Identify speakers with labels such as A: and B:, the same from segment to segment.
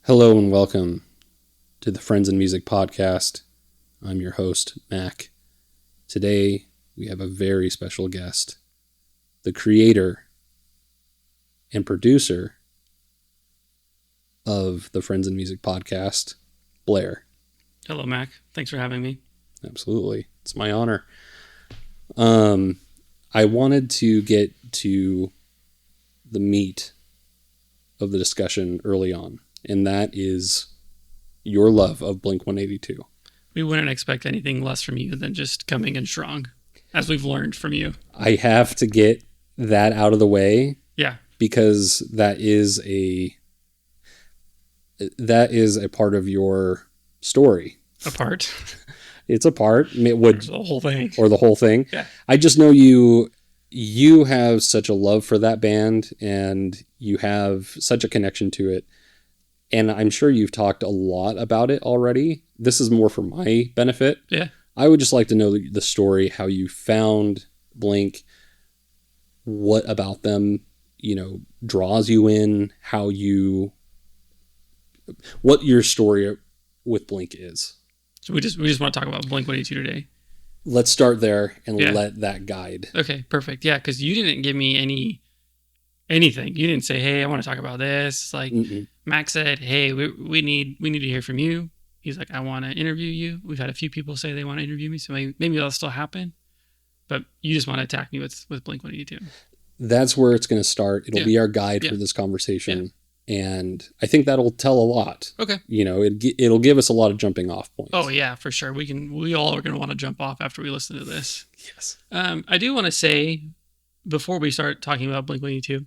A: Hello and welcome to the Friends and Music Podcast. I'm your host, Mac. Today, we have a very special guest, the creator and producer of the Friends and Music Podcast, Blair.
B: Hello, Mac. Thanks for having me.
A: Absolutely. It's my honor. I wanted to get to the meat of the discussion early on, and that is your love of Blink-182.
B: We wouldn't expect anything less from you than just coming in strong, as we've learned from you.
A: I have to get that out of the way.
B: Yeah.
A: Because that is a part of your story.
B: A part?
A: It's a part. It would,
B: the whole thing.
A: Or the whole thing.
B: Yeah.
A: I just know you have such a love for that band and you have such a connection to it. And I'm sure you've talked a lot about it already. This is more for my benefit.
B: Yeah.
A: I would just like to know the story, how you found Blink, what about them, draws you in, what your story with Blink is.
B: So we just want to talk about Blink-182 today.
A: Let's start there and let that guide.
B: Okay, perfect. Yeah, because you didn't give me anything. You didn't say, "Hey, I want to talk about this." Like Max said, "Hey, we need to hear from you." He's like, "I want to interview you." We've had a few people say they want to interview me, so maybe that'll still happen. But you just want to attack me with Blink-182.
A: That's where it's going to start. It'll be our guide for this conversation. Yeah. And I think that'll tell a lot.
B: Okay.
A: It'll give us a lot of jumping off points.
B: Oh yeah, for sure. We all are going to want to jump off after we listen to this.
A: Yes. I
B: do want to say, before we start talking about Blink-182,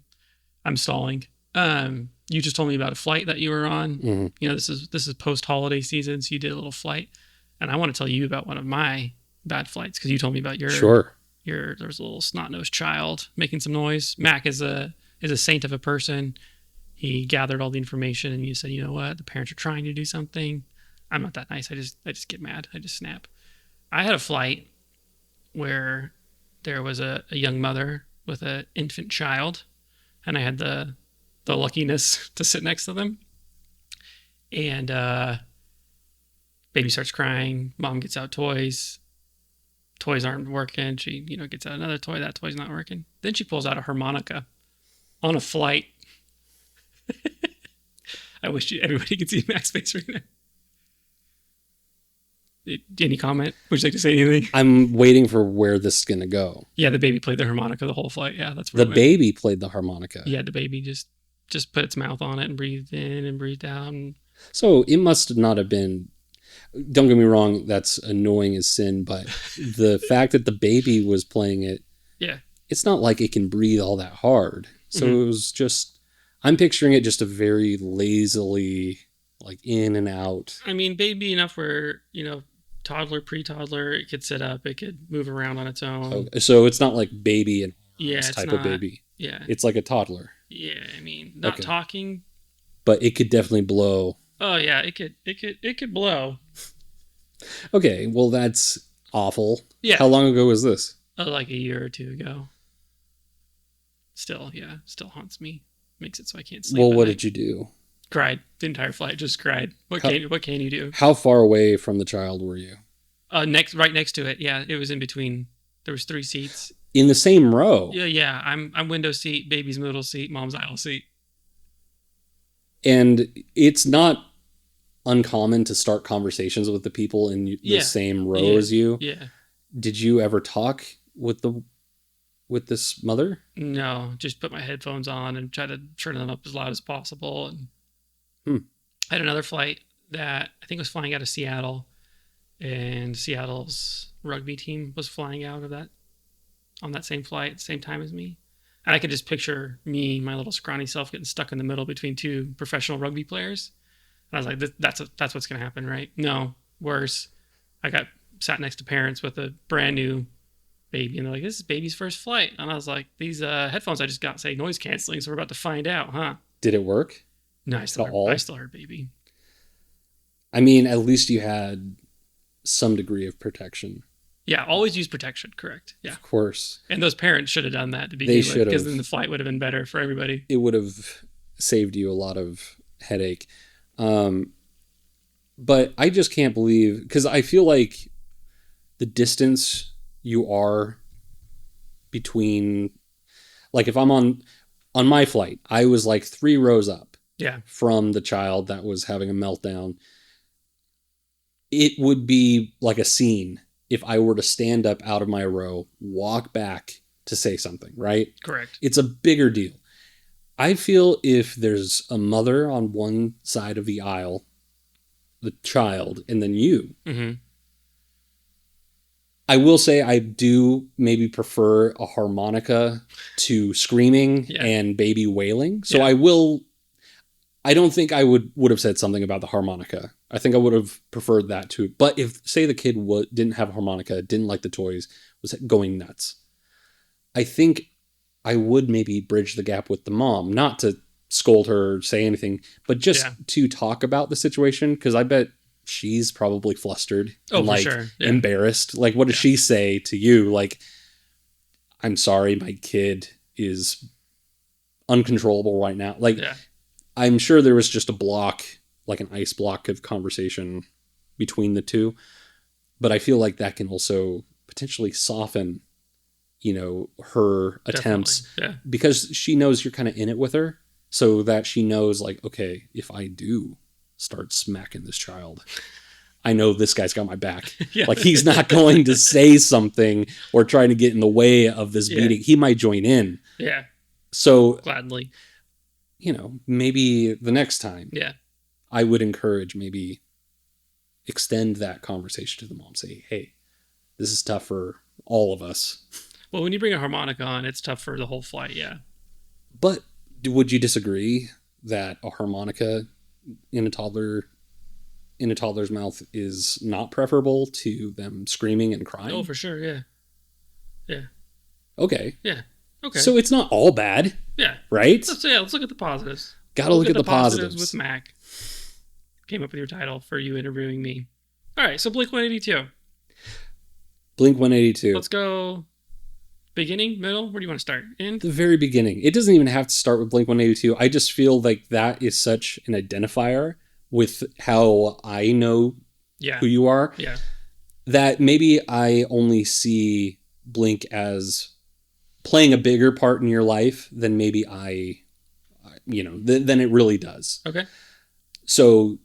B: I'm stalling. You just told me about a flight that you were on. Mm-hmm. This is post-holiday season, so you did a little flight. And I want to tell you about one of my bad flights, because you told me about there was a little snot-nosed child making some noise. Mac is a saint of a person. He gathered all the information, and you said, "You know what? The parents are trying to do something." I'm not that nice. I just get mad. I just snap. I had a flight where there was a young mother with an infant child, and I had the luckiness to sit next to them. And baby starts crying. Mom gets out toys. Toys aren't working. She gets out another toy. That toy's not working. Then she pulls out a harmonica on a flight. I wish everybody could see Mac's face right now. Any comment? Would you like to say anything?
A: I'm waiting for where this is going to go.
B: Yeah, the baby played the harmonica the whole flight. Yeah, that's where
A: the baby played the harmonica.
B: Yeah, the baby just put its mouth on it and breathed in and breathed out.
A: So it must not have been. Don't get me wrong, that's annoying as sin, but the fact that the baby was playing it, it's not like it can breathe all that hard. So It was just. I'm picturing it just a very lazily, like in and out.
B: I mean, baby enough where, toddler, pre-toddler, it could sit up, it could move around on its own.
A: Okay. So it's not like baby and type of baby.
B: Yeah.
A: It's like a toddler.
B: Yeah, I mean, not talking.
A: But it could definitely blow.
B: Oh yeah, it could blow.
A: Okay, well that's awful.
B: Yeah.
A: How long ago was this?
B: Like a year or two ago. Still haunts me. Makes it so I can't sleep.
A: Well, what did you do?
B: Cried the entire flight. Just cried. What can you do?
A: How far away from the child were you?
B: Right next to it. Yeah, it was in between. There was 3 seats
A: in the same row.
B: Yeah. I'm window seat, baby's middle seat, mom's aisle seat.
A: And it's not uncommon to start conversations with the people in the same row as you.
B: Yeah. Did
A: you ever talk with this mother?
B: No, just put my headphones on and try to turn them up as loud as possible. And I had another flight that I think was flying out of Seattle, and Seattle's rugby team was flying out of that on that same flight at the same time as me. And I could just picture me, my little scrawny self, getting stuck in the middle between 2 professional rugby players. And I was like, that's what's going to happen, right? No, worse. I got sat next to parents with a brand new baby, and they're like, "This is baby's first flight." And I was like, "These headphones I just got say noise canceling, so we're about to find out, huh?"
A: Did it work?
B: No, I still heard baby.
A: I mean, at least you had some degree of protection.
B: Yeah, always use protection, correct. Yeah.
A: Of course.
B: And those parents should have done that to begin with, because then the flight would have been better for everybody.
A: It would have saved you a lot of headache. But I just can't believe, because I feel like the distance you are between, like if I'm on my flight, I was like 3 rows up from the child that was having a meltdown. It would be like a scene if I were to stand up out of my row, walk back to say something, right?
B: Correct.
A: It's a bigger deal. I feel if there's a mother on one side of the aisle, the child, and then you, I will say I do maybe prefer a harmonica to screaming and baby wailing. So I don't think I would have said something about the harmonica. I think I would have preferred that too. But if, say, the kid didn't have a harmonica, didn't like the toys, was going nuts, I think I would maybe bridge the gap with the mom, not to scold her or say anything, but just to talk about the situation, because I bet she's probably flustered and like embarrassed. Like, what does she say to you? Like, I'm sorry, my kid is uncontrollable right now. Like, I'm sure there was just a block, like an ice block of conversation between the two. But I feel like that can also potentially soften, her attempts because she knows you're kind of in it with her, so that she knows, like, okay, if I do start smacking this child, I know this guy's got my back. Like, he's not going to say something or trying to get in the way of this beating. He might join in. Yeah. So
B: gladly.
A: Maybe the next time, I would encourage, maybe extend that conversation to the mom. Say, hey, this is tough for all of us.
B: Well, when you bring a harmonica on, it's tough for the whole flight,
A: But would you disagree that a harmonica in a toddler's mouth is not preferable to them screaming and crying?
B: Oh, for sure, yeah.
A: Okay.
B: Yeah. Okay.
A: So it's not all bad.
B: Yeah.
A: Right?
B: Let's look at the positives.
A: Gotta look at the positives.
B: With Mac. Came up with your title for you interviewing me. All right, so Blink 182.
A: Blink 182.
B: Let's go beginning, middle? Where do you want to start? End?
A: The very beginning. It doesn't even have to start with Blink 182. I just feel like that is such an identifier with how I know who you are.
B: Yeah.
A: That maybe I only see Blink as playing a bigger part in your life than maybe than it really does.
B: Okay.
A: So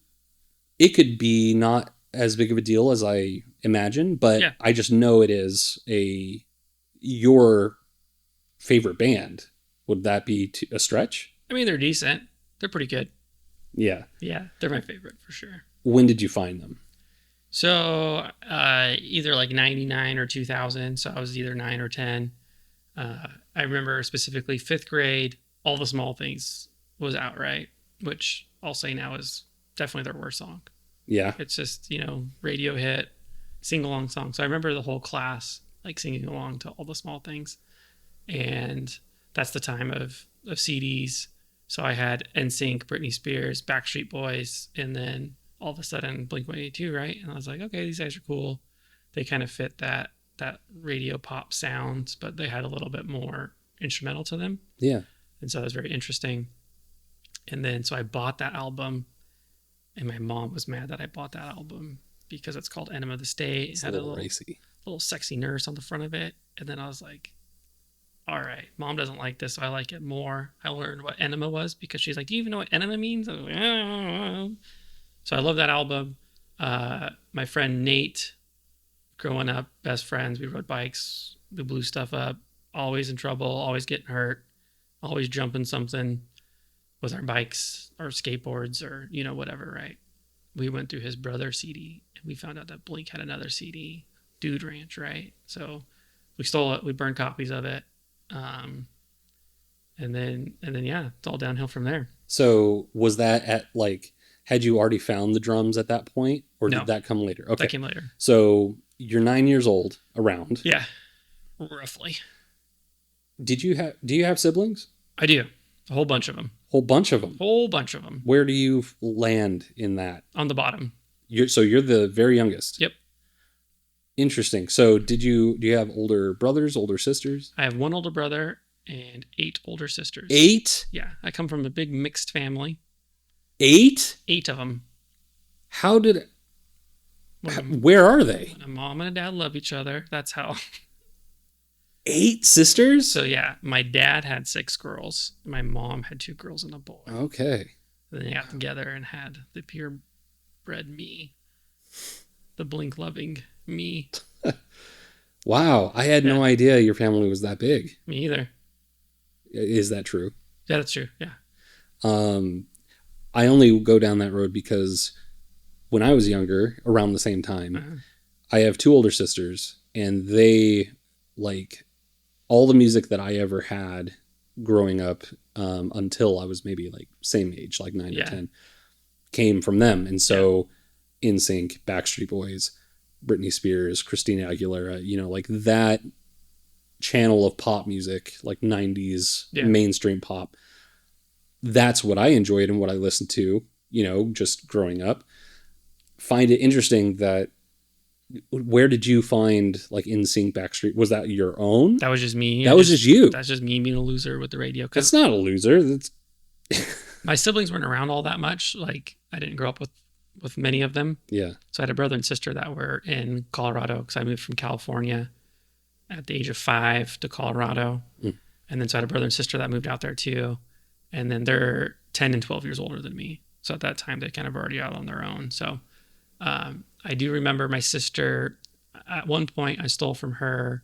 A: it could be not as big of a deal as I imagine, but I just know it is your favorite band. Would that be a stretch?
B: I mean, they're decent. They're pretty good.
A: Yeah.
B: Yeah, they're my favorite for sure.
A: When did you find them?
B: So either like 99 or 2000. So I was either 9 or 10. I remember specifically 5th grade, All the Small Things was out, right? Which I'll say now is definitely their worst song.
A: Yeah.
B: It's just, radio hit, sing-along song. So I remember the whole class like singing along to All the Small Things. And that's the time of CDs. So I had NSYNC, Britney Spears, Backstreet Boys, and then all of a sudden Blink 182, right? And I was like, okay, these guys are cool. They kind of fit that radio pop sound, but they had a little bit more instrumental to them.
A: Yeah.
B: And so that was very interesting. And then so I bought that album, and my mom was mad that I bought that album because it's called Enema of the State. It had a little sexy nurse on the front of it. And then I was like, all right, mom doesn't like this, so I like it more. I learned what Enema was because she's like, do you even know what Enema means? I was like, ah. So I love that album. My friend Nate, growing up, best friends, we rode bikes, we blew stuff up, always in trouble, always getting hurt, always jumping something with our bikes or skateboards or, whatever, right? We went through his brother's CD and we found out that Blink had another CD, Dude Ranch, right? So we stole it, we burned copies of it. And then it's all downhill from there.
A: So was that at had you already found the drums at that point, or did that come later? Okay.
B: That came later.
A: So you're 9 years old around.
B: Yeah. Roughly.
A: Do you have siblings?
B: I do. A whole bunch of them.
A: Whole bunch of them. Where do you land in that?
B: On the bottom.
A: You're the very youngest.
B: Yep.
A: Interesting. So do you have older brothers, older sisters?
B: I have one older brother and 8 older sisters.
A: 8?
B: Yeah. I come from a big mixed family.
A: 8?
B: 8 of them.
A: Where are they?
B: A mom and a dad love each other. That's how.
A: 8 sisters?
B: So yeah, my dad had 6 girls. My mom had 2 girls and a boy.
A: Okay.
B: And then they got together and had the purebred me. The Blink loving me.
A: Wow. I had no idea your family was that big.
B: Me either.
A: Is that true?
B: Yeah, that's true. Yeah.
A: I only go down that road because when I was younger, around the same time, I have 2 older sisters, and they, like, all the music that I ever had growing up until I was maybe, like, same age, like 9 or 10, came from them. And so NSYNC, Backstreet Boys, Britney Spears, Christina Aguilera, you know, like that channel of pop music, like 90s mainstream pop, that's what I enjoyed and what I listened to, you know, just growing up. Find it interesting that, where did you find like NSYNC, Backstreet? Was that your own?
B: That was just me.
A: That was just you.
B: That's just me being a loser with the radio.
A: That's not a loser. That's
B: my siblings weren't around all that much. Like, I didn't grow up with many of them.
A: Yeah.
B: So I had a brother and sister that were in Colorado because I moved from California at the age of 5 to Colorado. And then so I had a brother and sister that moved out there too. And then they're 10 and 12 years older than me. So at that time, they kind of already out on their own. So I do remember my sister, at one point, I stole from her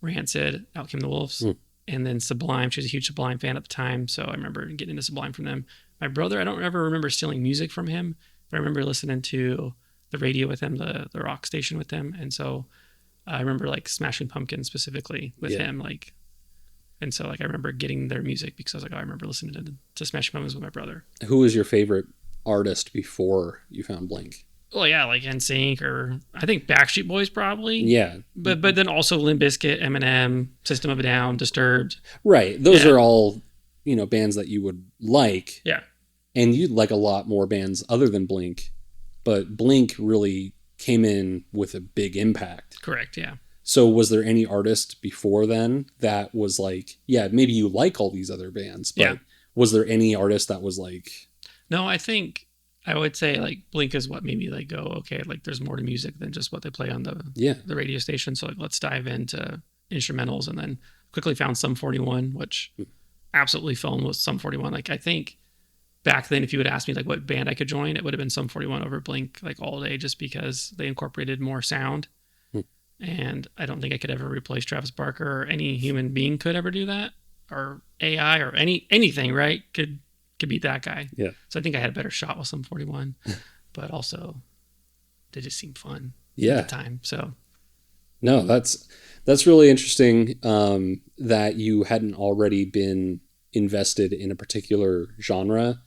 B: Rancid, Out Came the Wolves, and then Sublime. She was a huge Sublime fan at the time. So I remember getting into Sublime from them. My brother, I don't ever remember stealing music from him, but I remember listening to the radio with him, the rock station with him. And so I remember like Smashing Pumpkins specifically with him. Like, and so like I remember getting their music because I was like, oh, I remember listening to Smashing Pumpkins with my brother.
A: Who was your favorite artist before you found Blink?
B: Well, yeah, like NSYNC, or I think Backstreet Boys probably.
A: Yeah.
B: But then also Limp Bizkit, Eminem, System of a Down, Disturbed.
A: Right. Those are all, you know, bands that you would like.
B: Yeah.
A: And you'd like a lot more bands other than Blink. But Blink really came in with a big impact.
B: Correct, yeah.
A: So was there any artist before then that was like, yeah, maybe you like all these other bands, but was there any artist that was like...
B: No, I think I would say like Blink is what made me like go, okay, like there's more to music than just what they play on the radio station. So like let's dive into instrumentals, and then quickly found Sum 41, which absolutely fell in with Sum 41. Like I think back then, if you would ask me like what band I could join, it would have been Sum 41 over Blink like all day, just because they incorporated more sound. And I don't think I could ever replace Travis Barker, or any human being could ever do that, or AI or anything, right? Could beat that guy.
A: Yeah.
B: So I think I had a better shot with Sum 41, but also they just seemed fun
A: at
B: the time. So
A: no, that's really interesting that you hadn't already been invested in a particular genre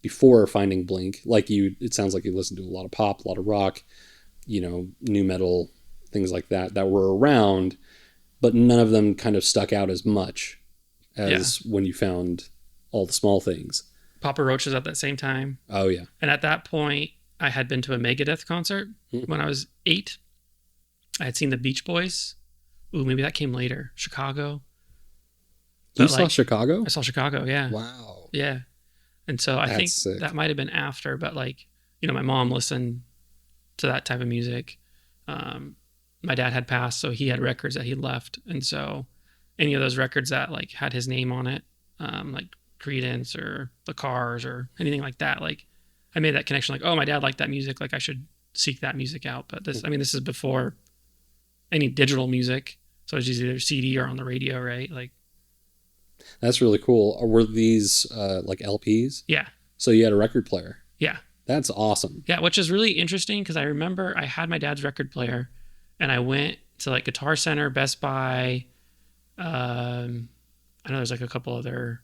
A: before finding Blink. Like it sounds like you listened to a lot of pop, a lot of rock, you know, new metal, things like that were around, but none of them kind of stuck out as much as when you found all the small things.
B: Papa Roach was at that same time.
A: Oh yeah.
B: And at that point I had been to a Megadeth concert when I was 8. I had seen the Beach Boys. Ooh, maybe that came later. Chicago.
A: You saw Chicago?
B: I saw Chicago, yeah.
A: Wow.
B: Yeah. And so I think
A: sick.
B: that might have been after, but like, you know, my mom listened to that type of music. My dad had passed, so he had records that he left. And so any of those records that like had his name on it, like Creedence or the Cars or anything like that, like I made that connection, like, oh, my dad liked that music, like I should seek that music out. But this is before any digital music, so it's either CD or on the radio, right? Like,
A: that's really cool. Were these like LPs?
B: Yeah.
A: So you had a record player?
B: Yeah.
A: That's awesome.
B: Yeah, which is really interesting because I remember I had my dad's record player, and I went to like Guitar Center, Best Buy. I know there's like a couple other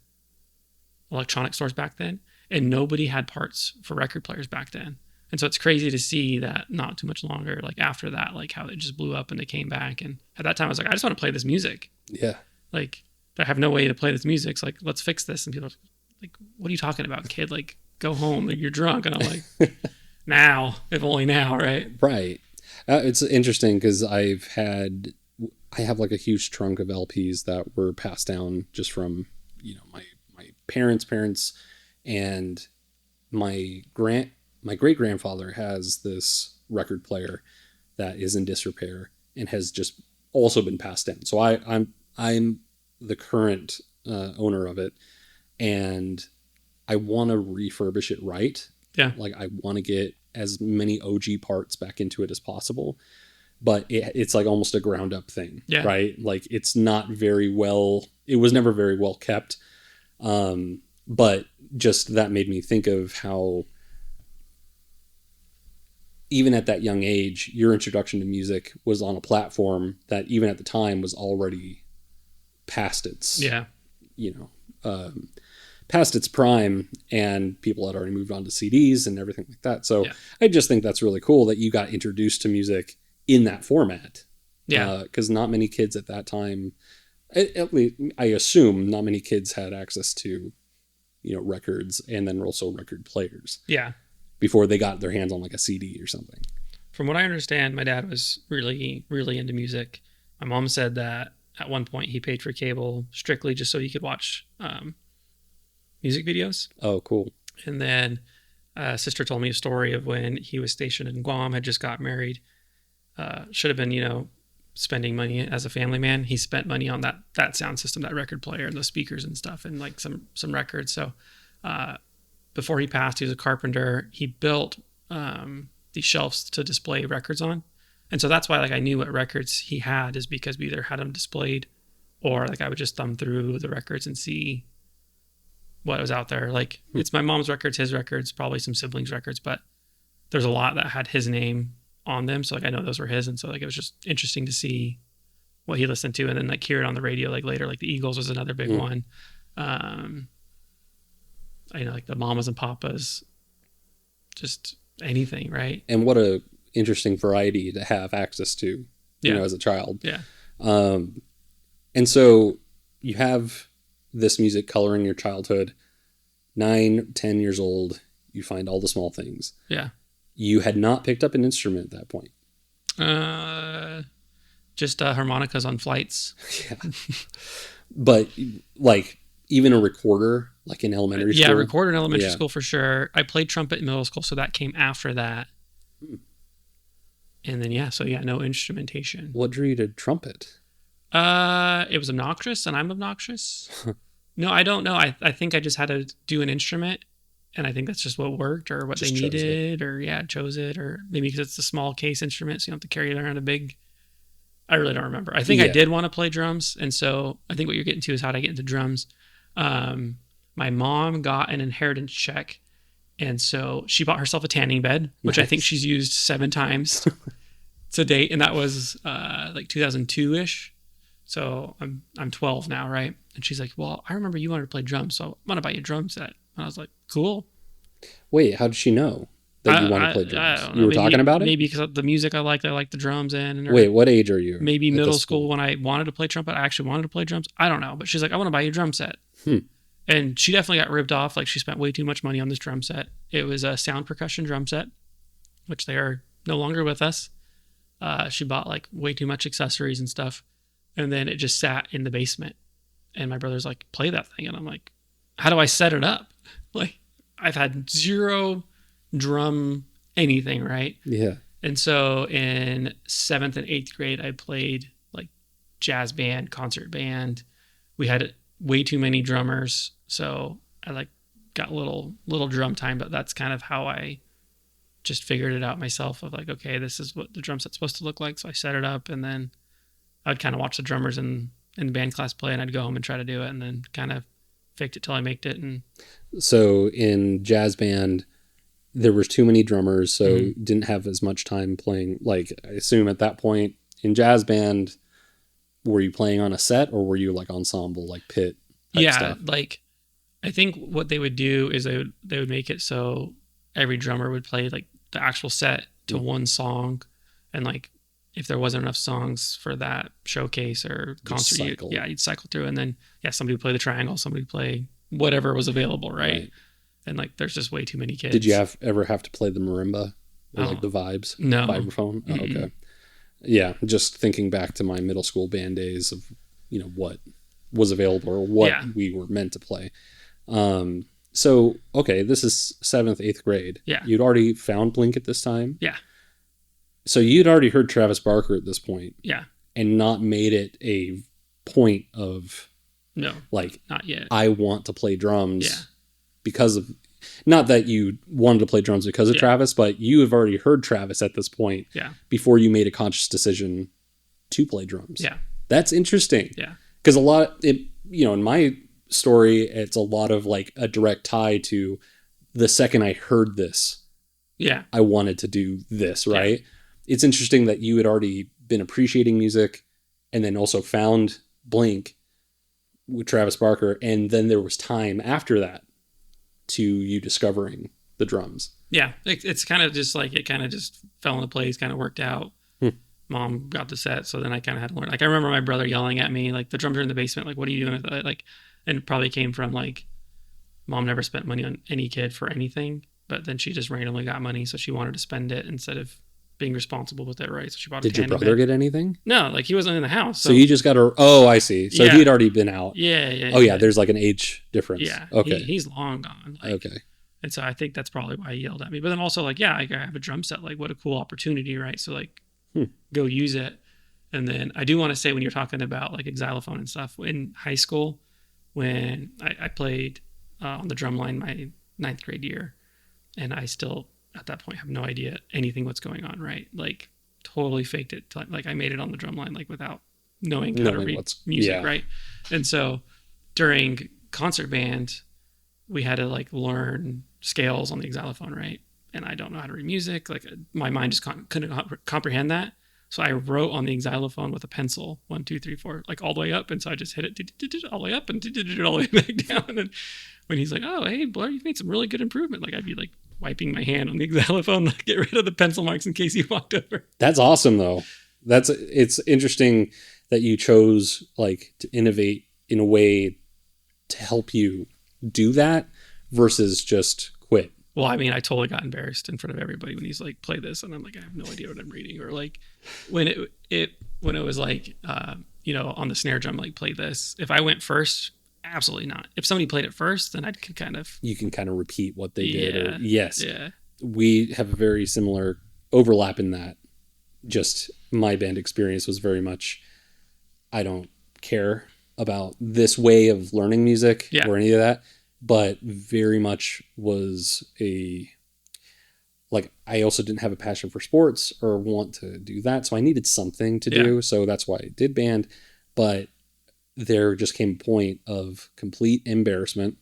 B: electronic stores back then, and nobody had parts for record players back then. And so it's crazy to see that not too much longer, like after that, like how it just blew up and they came back. And at that time I was like, I just want to play this music.
A: Yeah.
B: Like, I have no way to play this music. So like, let's fix this. And people are like, what are you talking about, kid? Like, go home. You're drunk. And I'm like, now, if only now, right?
A: Right. It's interesting because I have like a huge trunk of LPs that were passed down just from, you know, my parents, and my great grandfather has this record player that is in disrepair and has just also been passed down. So I'm the current owner of it, and I want to refurbish it right.
B: Yeah.
A: Like I want to get as many OG parts back into it as possible, but it's like almost a ground up thing, right? Like it's not very well, it was never very well kept. But just that made me think of how even at that young age, your introduction to music was on a platform that even at the time was already past its, past its prime, and people had already moved on to CDs and everything like that. So I just think that's really cool that you got introduced to music in that format. Yeah. Because not many kids at that time, at least I assume not many kids had access to, records and then also record players.
B: Yeah.
A: Before they got their hands on like a CD or something.
B: From what I understand, my dad was really, really into music. My mom said that at one point he paid for cable strictly just so he could watch music videos.
A: Oh, cool.
B: And then sister told me a story of when he was stationed in Guam, had just got married. Should have been, spending money as a family man. He spent money on that sound system, that record player and the speakers and stuff, and like some records. So before he passed, he was a carpenter. He built these shelves to display records on. And so that's why like I knew what records he had, is because we either had them displayed or like I would just thumb through the records and see what was out there. Like it's my mom's records, his records, probably some siblings' records, but there's a lot that had his name on them. So like I know those were his. And so like it was just interesting to see what he listened to and then like hear it on the radio like later. Like the Eagles was another big one. I know like the Mamas and Papas, just anything, right?
A: And what a interesting variety to have access to, as a child.
B: Yeah.
A: And so you have this music coloring your childhood. 9, 10 years old, you find all the small things.
B: Yeah.
A: You had not picked up an instrument at that point.
B: Just harmonicas on flights.
A: Yeah. But like even a recorder, like in elementary school?
B: Yeah, recorder in elementary school for sure. I played trumpet in middle school, so that came after that. And then, no instrumentation.
A: What drew you to trumpet?
B: It was obnoxious, and I'm obnoxious. No, I don't know. I think I just had to do an instrument, and I think that's just what worked or what just they needed, chose it, or maybe because it's a small case instrument, so you don't have to carry it around a big... I really don't remember. I think I did want to play drums, and so I think what you're getting to is how did I get into drums. My mom got an inheritance check, and so she bought herself a tanning bed, which I think she's used 7 times to date, and that was like 2002-ish. So I'm 12 now, right? And she's like, well, I remember you wanted to play drums, so I'm gonna buy you a drum set. And I was like, cool.
A: Wait, how did she know that you want to play drums?
B: I don't
A: know.
B: You
A: were talking about it?
B: Maybe because of the music I like the drums in.
A: Wait, what age are you?
B: Maybe middle school when I wanted to play trumpet. I actually wanted to play drums. I don't know. But she's like, I want to buy you a drum set. And she definitely got ripped off. Like she spent way too much money on this drum set. It was a sound percussion drum set, which they are no longer with us. She bought like way too much accessories and stuff. And then it just sat in the basement. And my brother's like, play that thing. And I'm like, how do I set it up? Like I've had 0 drum anything, right?
A: Yeah.
B: And so in 7th and 8th grade, I played like jazz band, concert band. We had way too many drummers. So I like got little drum time, but that's kind of how I just figured it out myself of like, okay, this is what the drum set's supposed to look like. So I set it up, and then I'd kind of watch the drummers in the band class play, and I'd go home and try to do it, and then kind of faked it till I maked it. And
A: so in jazz band, there was too many drummers, so didn't have as much time playing. Like I assume at that point in jazz band, were you playing on a set or were you like ensemble, like pit type stuff?
B: Like I think what they would do is they would make it so every drummer would play like the actual set to one song, and like if there wasn't enough songs for that showcase or concert, you'd cycle through, and then somebody would play the triangle, somebody would play whatever was available, right? And like there's just way too many kids.
A: Did you ever have to play the marimba or like the vibes?
B: No.
A: Vibraphone? Oh, okay. Yeah, just thinking back to my middle school band days of what was available or what we were meant to play. So, okay, this is 7th, 8th grade.
B: Yeah.
A: You'd already found Blink at this time?
B: Yeah.
A: So you'd already heard Travis Barker at this point.
B: Yeah.
A: And not made it a point of...
B: No.
A: Like,
B: not yet.
A: I want to play drums.
B: Yeah.
A: Because of... Not that you wanted to play drums because of Travis, but you have already heard Travis at this point.
B: Yeah.
A: Before you made a conscious decision to play drums.
B: Yeah.
A: That's interesting.
B: Yeah.
A: Because in my story, it's a lot of like a direct tie to the second I heard this.
B: Yeah.
A: I wanted to do this, right? Yeah. It's interesting that you had already been appreciating music and then also found Blink with Travis Barker. And then there was time after that to you discovering the drums.
B: Yeah. It's kind of just like, it kind of just fell into place, kind of worked out. Mom got the set, so then I kind of had to learn. Like, I remember my brother yelling at me, like, the drums are in the basement, like, what are you doing with it? Like, and it probably came from, like, Mom never spent money on any kid for anything, but then she just randomly got money, so she wanted to spend it instead of being responsible with it, right? So she bought
A: Did your brother get anything?
B: No, like, he wasn't in the house.
A: So you just got a... Oh, I see. So he had already been out.
B: Yeah.
A: Oh, yeah, there's like an age difference.
B: Yeah.
A: Okay.
B: He's long gone. Like,
A: okay.
B: And so I think that's probably why he yelled at me. But then also, like, I have a drum set. Like, what a cool opportunity, right? So, like, go use it. And then I do want to say, when you're talking about like xylophone and stuff, in high school, when I played on the drum line my 9th grade year, and I still at that point have no idea anything what's going on, right? Like, totally faked it. Like, I made it on the drum line, like, without knowing how to read music, right? And so during concert band, we had to like learn scales on the xylophone, right? And I don't know how to read music. Like, my mind just couldn't comprehend that. So I wrote on the xylophone with a pencil, 1, 2, 3, 4, like all the way up. And so I just hit it all the way up and all the way back down. And then when he's like, oh, hey, Blair, you've made some really good improvement. Like, I'd be like wiping my hand on the xylophone, like, get rid of the pencil marks in case he walked over.
A: That's awesome, though. It's interesting that you chose like to innovate in a way to help you do that versus just quit.
B: Well, I mean, I totally got embarrassed in front of everybody when he's like, play this. And I'm like, I have no idea what I'm reading. Or like when it was like, on the snare drum, like, play this. If I went first, absolutely not. If somebody played it first, then you can kind of
A: repeat what they did. Or,
B: yes. Yeah.
A: We have a very similar overlap in that. Just my band experience was very much, I don't care about this way of learning music or any of that. But very much was I also didn't have a passion for sports or want to do that. So I needed something to do. So that's why I did band. But there just came a point of complete embarrassment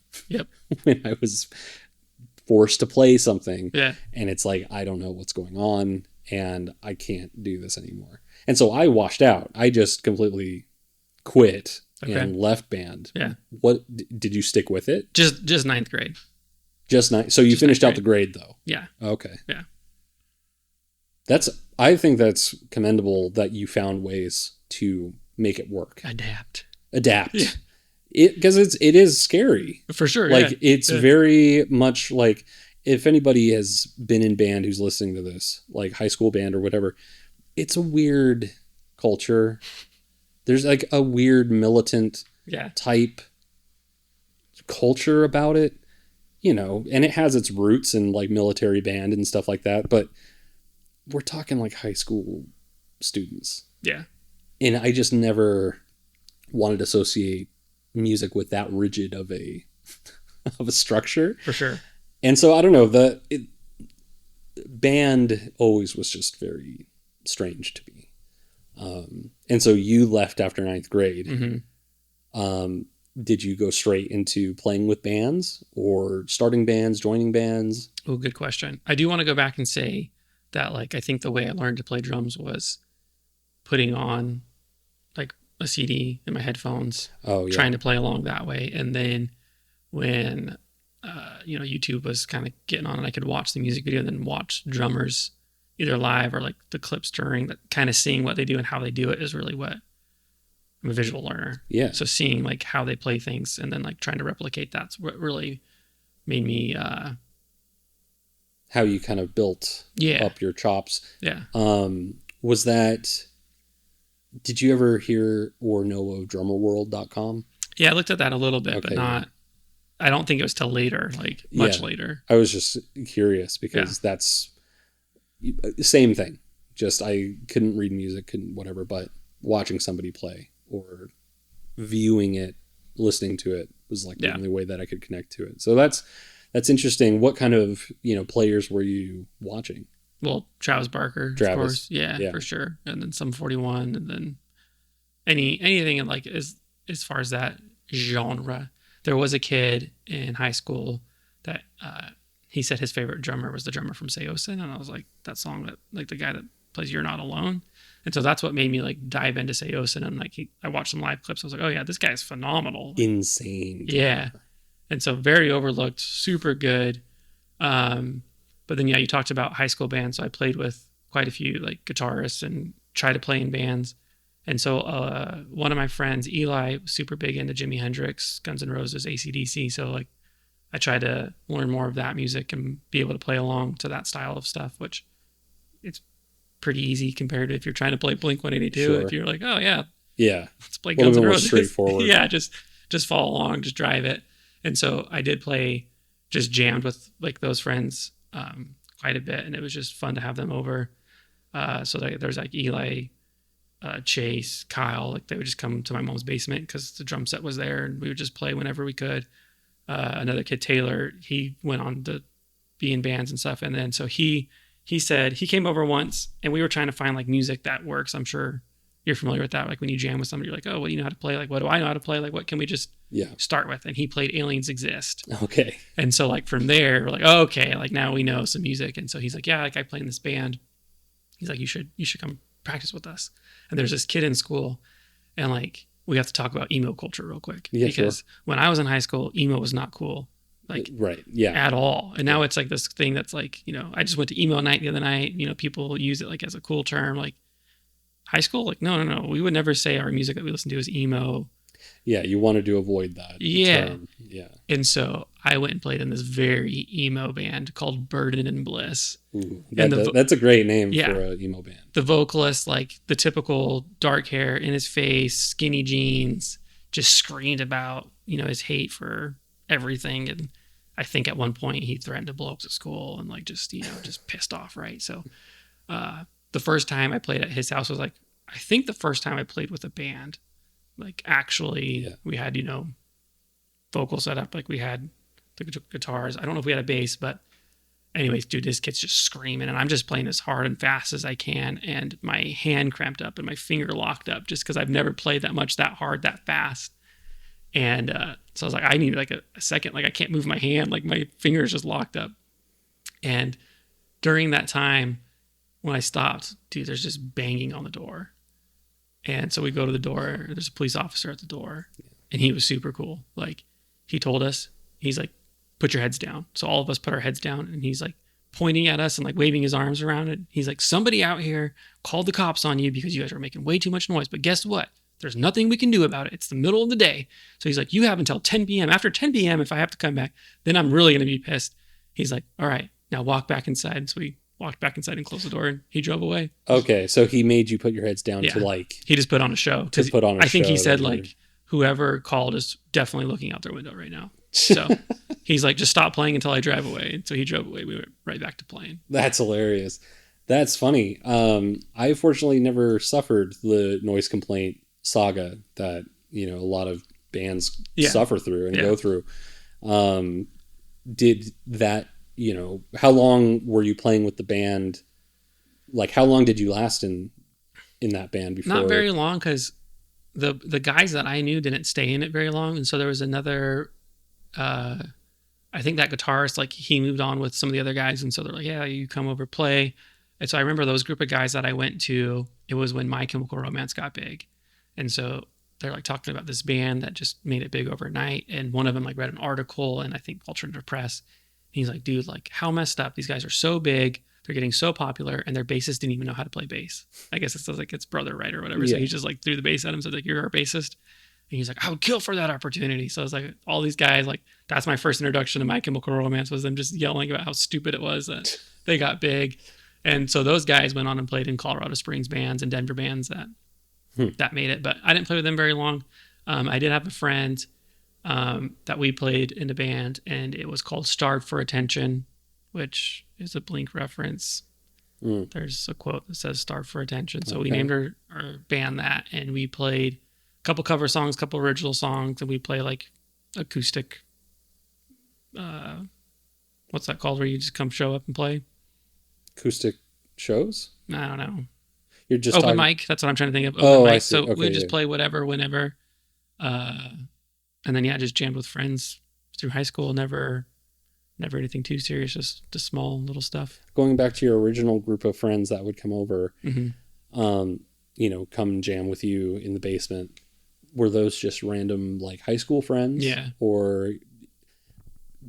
A: when I was forced to play something. Yeah. And it's like, I don't know what's going on and I can't do this anymore. And so I washed out. I just completely quit. Okay. And left band. Yeah. What did you stick with it?
B: Just 9th grade.
A: Just 9th. So you finished out the grade though.
B: Yeah.
A: Okay.
B: Yeah.
A: I think that's commendable that you found ways to make it work.
B: Adapt.
A: Yeah. Because it is scary.
B: For sure.
A: Like it's very much like, if anybody has been in band who's listening to this, like high school band or whatever, it's a weird culture. There's like a weird militant type culture about it, and it has its roots in like military band and stuff like that. But we're talking like high school students. Yeah. And I just never wanted to associate music with that rigid of a structure.
B: For sure.
A: And so I don't know, band always was just very strange to me. And so you left after 9th grade. Mm-hmm. Did you go straight into playing with bands or starting bands, joining bands?
B: Oh, good question. I do want to go back and say that, like, I think the way I learned to play drums was putting on like a CD in my headphones, trying to play along that way. And then when, YouTube was kind of getting on and I could watch the music video and then watch drummers either live or like the clips during that, kind of seeing what they do and how they do it is really what I'm a visual learner.
A: Yeah.
B: So seeing like how they play things and then like trying to replicate that's what really made me,
A: how you kind of built up your chops.
B: Yeah.
A: Did you ever hear or know of drummerworld.com?
B: Yeah. I looked at that a little bit, but not I don't think it was till later, like much later.
A: I was just curious because that's same thing. Just I couldn't read music, couldn't whatever, but watching somebody play or viewing it, listening to it was like the only way that I could connect to it. So that's interesting. What kind of, players were you watching?
B: Well, Travis Barker, of course. Yeah, for sure. And then some 41, and then anything in like as far as that genre. There was a kid in high school that he said his favorite drummer was the drummer from Seosin, and I was like, that song that like the guy that plays "You're Not Alone," and so that's what made me like dive into Seosin, and like I watched some live clips. I was like, oh yeah, this guy's phenomenal,
A: insane,
B: yeah, and so very overlooked, super good. But then you talked about high school bands, so I played with quite a few like guitarists and tried to play in bands. And so one of my friends, Eli, was super big into Jimi Hendrix, Guns N' Roses, AC/DC. So like I tried to learn more of that music and be able to play along to that style of stuff, which it's pretty easy compared to if you're trying to play Blink-182.
A: Sure.
B: If you're like, oh yeah, let's play
A: Guns N'
B: Roses.
A: Straightforward.
B: Yeah, just follow along, just drive it. And so I did play, just jammed with like those friends quite a bit, and it was just fun to have them over. So there's like Eli, Chase, Kyle, like they would just come to my mom's basement because the drum set was there, and we would just play whenever we could. Another kid, Taylor, he went on to be in bands and stuff, and then so he said he came over once, and we were trying to find like music that works. I'm sure you're familiar with that. Like when you jam with somebody, you're like, oh, what do you know how to play? Like, what do I know how to play? Like, what can we just start with? And he played Aliens Exist.
A: Okay.
B: And so like from there, we're like, oh, okay, like now we know some music. And so he's like, yeah, like I play in this band. He's like, you should come practice with us. And there's this kid in school, and like we have to talk about emo culture real quick, because when I was in high school, emo was not cool, like at all. And now it's like this thing that's like, I just went to emo night the other night. People use it like as a cool term. Like high school, like no, we would never say our music that we listen to is emo.
A: Yeah, you wanted to avoid that term. Yeah.
B: And so I went and played in this very emo band called Burden and Bliss.
A: Ooh, that's a great name for an emo band.
B: The vocalist, like the typical dark hair in his face, skinny jeans, just screamed about, his hate for everything. And I think at one point he threatened to blow up the school and like just, just pissed off, right? So the first time I played at his house was like, I think the first time I played with a band. Like actually we had, vocal set up, like we had the guitars. I don't know if we had a bass, but anyways, dude, this kid's just screaming, and I'm just playing as hard and fast as I can, and my hand cramped up and my finger locked up just because I've never played that much, that hard, that fast. And so I was like, I need like a second, like I can't move my hand, like my finger's just locked up. And during that time when I stopped, dude, there's just banging on the door. And so we go to the door, there's a police officer at the door, and he was super cool. Like he told us, he's like, put your heads down. So all of us put our heads down, and he's like pointing at us and like waving his arms around it. He's like, somebody out here called the cops on you because you guys were making way too much noise. But guess what? There's nothing we can do about it. It's the middle of the day. So he's like, you have until 10 p.m. After 10 p.m., if I have to come back, then I'm really going to be pissed. He's like, all right, now walk back inside. So we walked back inside and closed the door, and he drove away.
A: Okay, so he made you put your heads down to like...
B: He just put on a show. I think he said like, whoever called is definitely looking out their window right now. So he's like, just stop playing until I drive away. And so he drove away. We went right back to playing.
A: That's hilarious. That's funny. I fortunately never suffered the noise complaint saga that, a lot of bands suffer through and go through. Did that... how long were you playing with the band? Like, how long did you last in that band before?
B: Not very long, because the guys that I knew didn't stay in it very long. And so there was another, I think that guitarist, like he moved on with some of the other guys. And so they're like, yeah, you come over, play. And so I remember those group of guys that I went to, it was when My Chemical Romance got big. And so they're like talking about this band that just made it big overnight. And one of them like read an article, and I think Alternative Press. He's like, dude, like how messed up. These guys are so big. They're getting so popular, and their bassist didn't even know how to play bass. I guess it's like its brother, right? Or whatever. So he just like threw the bass at him. So like, you're our bassist. And he's like, I would kill for that opportunity. So I was like, all these guys, like that's my first introduction to My Chemical Romance, was them just yelling about how stupid it was that they got big. And so those guys went on and played in Colorado Springs bands and Denver bands that made it. But I didn't play with them very long. I did have a friend that we played in a band, and it was called Starved for Attention, which is a Blink reference. There's a quote that says "Starved for Attention." So we named our band that, and we played a couple cover songs, a couple original songs, and we play like acoustic. What's that called? Where you just come show up and play?
A: Acoustic shows?
B: I don't know.
A: You're just
B: open mic. That's what I'm trying to think of. Open mic. I see. So okay, we just play whatever, whenever, and then just jammed with friends through high school. Never anything too serious. Just small little stuff.
A: Going back to your original group of friends that would come over, come and jam with you in the basement. Were those just random like high school friends?
B: Yeah.
A: Or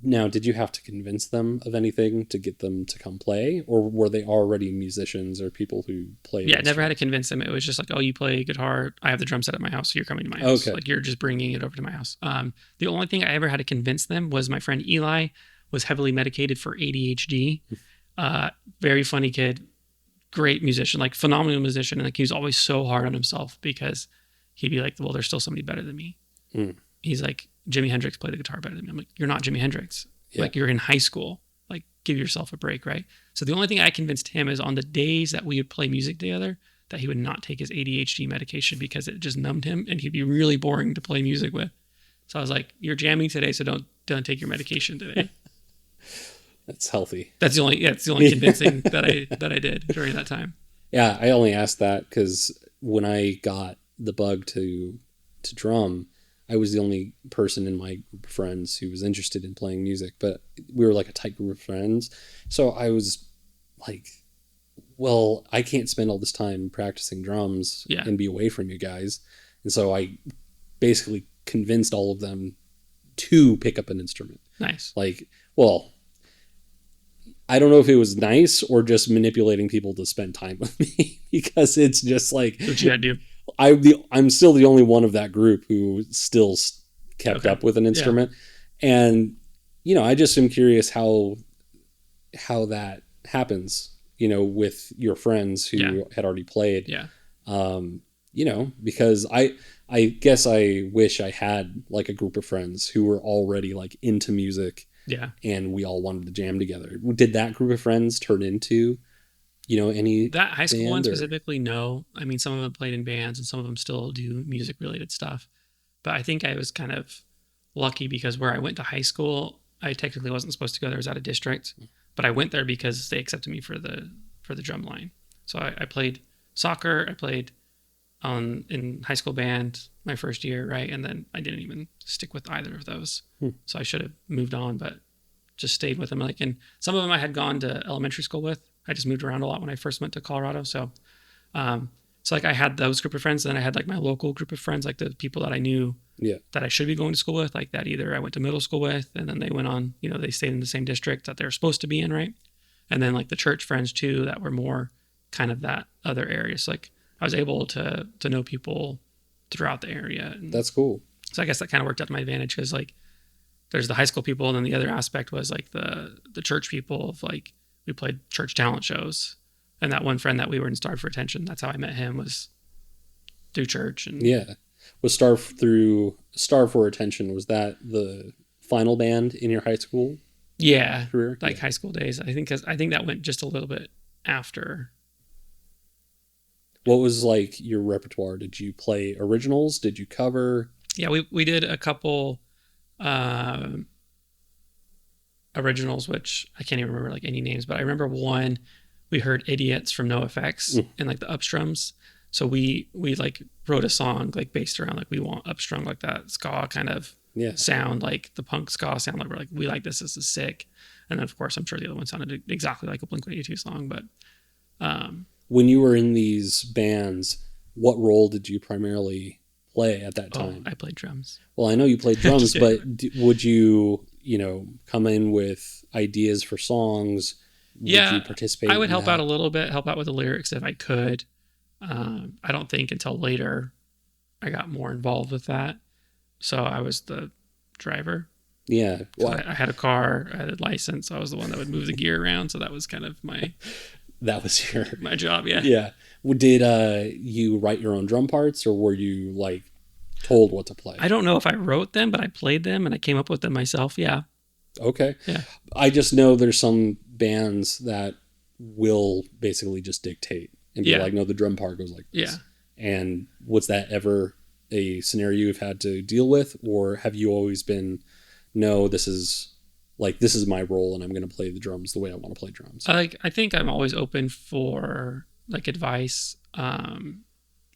A: now, did you have to convince them of anything to get them to come play, or were they already musicians or people who played?
B: Yeah, I never had to convince them. It was just like, oh, you play guitar. I have the drum set at my house, so you're coming to my house. Okay. Like you're just bringing it over to my house. The only thing I ever had to convince them was my friend Eli was heavily medicated for ADHD. Very funny kid, great musician, like phenomenal musician. And like he was always so hard on himself because he'd be like, well, there's still somebody better than me. He's like, Jimi Hendrix played the guitar better than me. I'm like, you're not Jimi Hendrix. Yeah. Like you're in high school. Like give yourself a break, right? So the only thing I convinced him is on the days that we would play music together, that he would not take his ADHD medication because it just numbed him and he'd be really boring to play music with. So I was like, you're jamming today, so don't take your medication today.
A: That's healthy.
B: That's the only convincing that I did during that time.
A: Yeah, I only asked that because when I got the bug to drum, I was the only person in my group of friends who was interested in playing music, but we were like a tight group of friends. So I was like, well, I can't spend all this time practicing drums and be away from you guys. And so I basically convinced all of them to pick up an instrument.
B: Nice.
A: Like, well, I don't know if it was nice or just manipulating people to spend time with me because it's just like
B: what you gotta do.
A: I'm still the only one of that group who still kept up with an instrument. Yeah. And, I just am curious how that happens, with your friends who had already played.
B: Yeah.
A: Because I guess I wish I had like a group of friends who were already like into music.
B: Yeah.
A: And we all wanted to jam together. Did that group of friends turn into, any
B: that high school one specifically? No. I mean, some of them played in bands and some of them still do music related stuff. But I think I was kind of lucky because where I went to high school, I technically wasn't supposed to go there. I was out of district, but I went there because they accepted me for the drum line. So I played soccer. I played in high school band my first year, right? And then I didn't even stick with either of those. So I should have moved on, but just stayed with them. And some of them I had gone to elementary school with. I just moved around a lot when I first went to Colorado. So like I had those group of friends, and then I had like my local group of friends, like the people that I knew that I should be going to school with, like that either I went to middle school with, and then they went on, they stayed in the same district that they were supposed to be in, right? And then like the church friends too, that were more kind of that other area. So like I was able to know people throughout the area. And
A: that's cool.
B: So I guess that kind of worked out to my advantage because like there's the high school people, and then the other aspect was like the church people of like we played church talent shows, and that one friend that we were in Starved for Attention, that's how I met him, was through church. And
A: was Starved for Attention, was that the final band in your high school career?
B: Like high school days. I think that went just a little bit after.
A: What was like your repertoire? Did you play originals? Did you cover?
B: Yeah, we did a couple originals, which I can't even remember like any names, but I remember one. We heard Idiots from NoFX and like the upstrums. So we like wrote a song like based around like we want upstrung like that ska kind of sound, like the punk ska sound. Like we're like, we like this is sick. And then of course I'm sure the other one sounded exactly like a Blink-182 song. But
A: when you were in these bands, what role did you primarily play at that time?
B: I played drums.
A: Well, I know you played drums, but would you come in with ideas for songs? Would you participate?
B: I would help out a little bit, help out with the lyrics if I could. I don't think until later I got more involved with that. So I was the driver.
A: Yeah.
B: Well, I had a car, I had a license. So I was the one that would move the gear around. So that was kind of my...
A: That was
B: my job, yeah.
A: Yeah. Did you write your own drum parts, or were you like told what to play.
B: I don't know if I wrote them, but I played them and I came up with them myself. Yeah.
A: Okay.
B: Yeah.
A: I just know there's some bands that will basically just dictate and be like, no, the drum part goes like this.
B: Yeah.
A: And was that ever a scenario you've had to deal with, or have you always been, no, this is my role and I'm going to play the drums the way I want to play drums?
B: I think I'm always open for like advice. And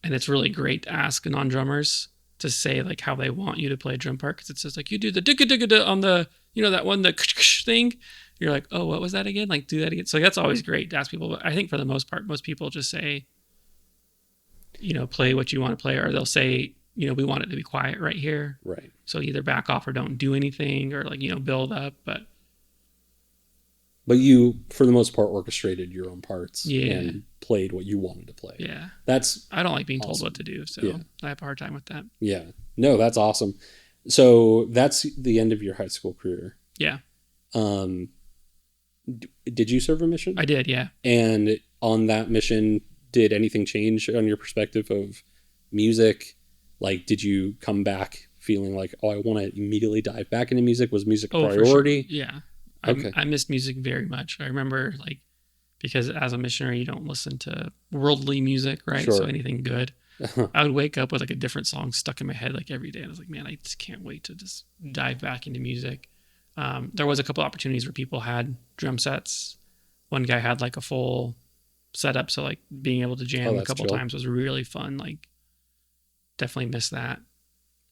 B: it's really great to ask non-drummers to say like how they want you to play a drum part. Cause it's just like, you do the digga on the, that one, the thing. You're like, oh, what was that again? Like, do that again. So that's always great to ask people. But I think for the most part, most people just say, play what you want to play, or they'll say, we want it to be quiet right here.
A: Right.
B: So either back off or don't do anything, or like, build up. But
A: you, for the most part, orchestrated your own parts
B: yeah.
A: and played what you wanted to play.
B: Yeah.
A: I
B: don't like being
A: awesome.
B: told what to do. So
A: yeah.
B: I have a hard time with that.
A: Yeah. No, that's awesome. So that's the end of your high school career.
B: Yeah.
A: Did you serve a mission?
B: I did, yeah.
A: And on that mission, did anything change on your perspective of music? Like, did you come back feeling like, oh, I want to immediately dive back into music? Was music a priority?
B: For sure. Yeah.
A: Okay.
B: I missed music very much. I remember, like, because as a missionary, you don't listen to worldly music, right?
A: Sure.
B: So anything good. I would wake up with like a different song stuck in my head like every day. I was like, man, I just can't wait to just dive back into music. There was a couple opportunities where people had drum sets. One guy had like a full setup, so like being able to jam a couple times was really fun. Like, definitely missed that.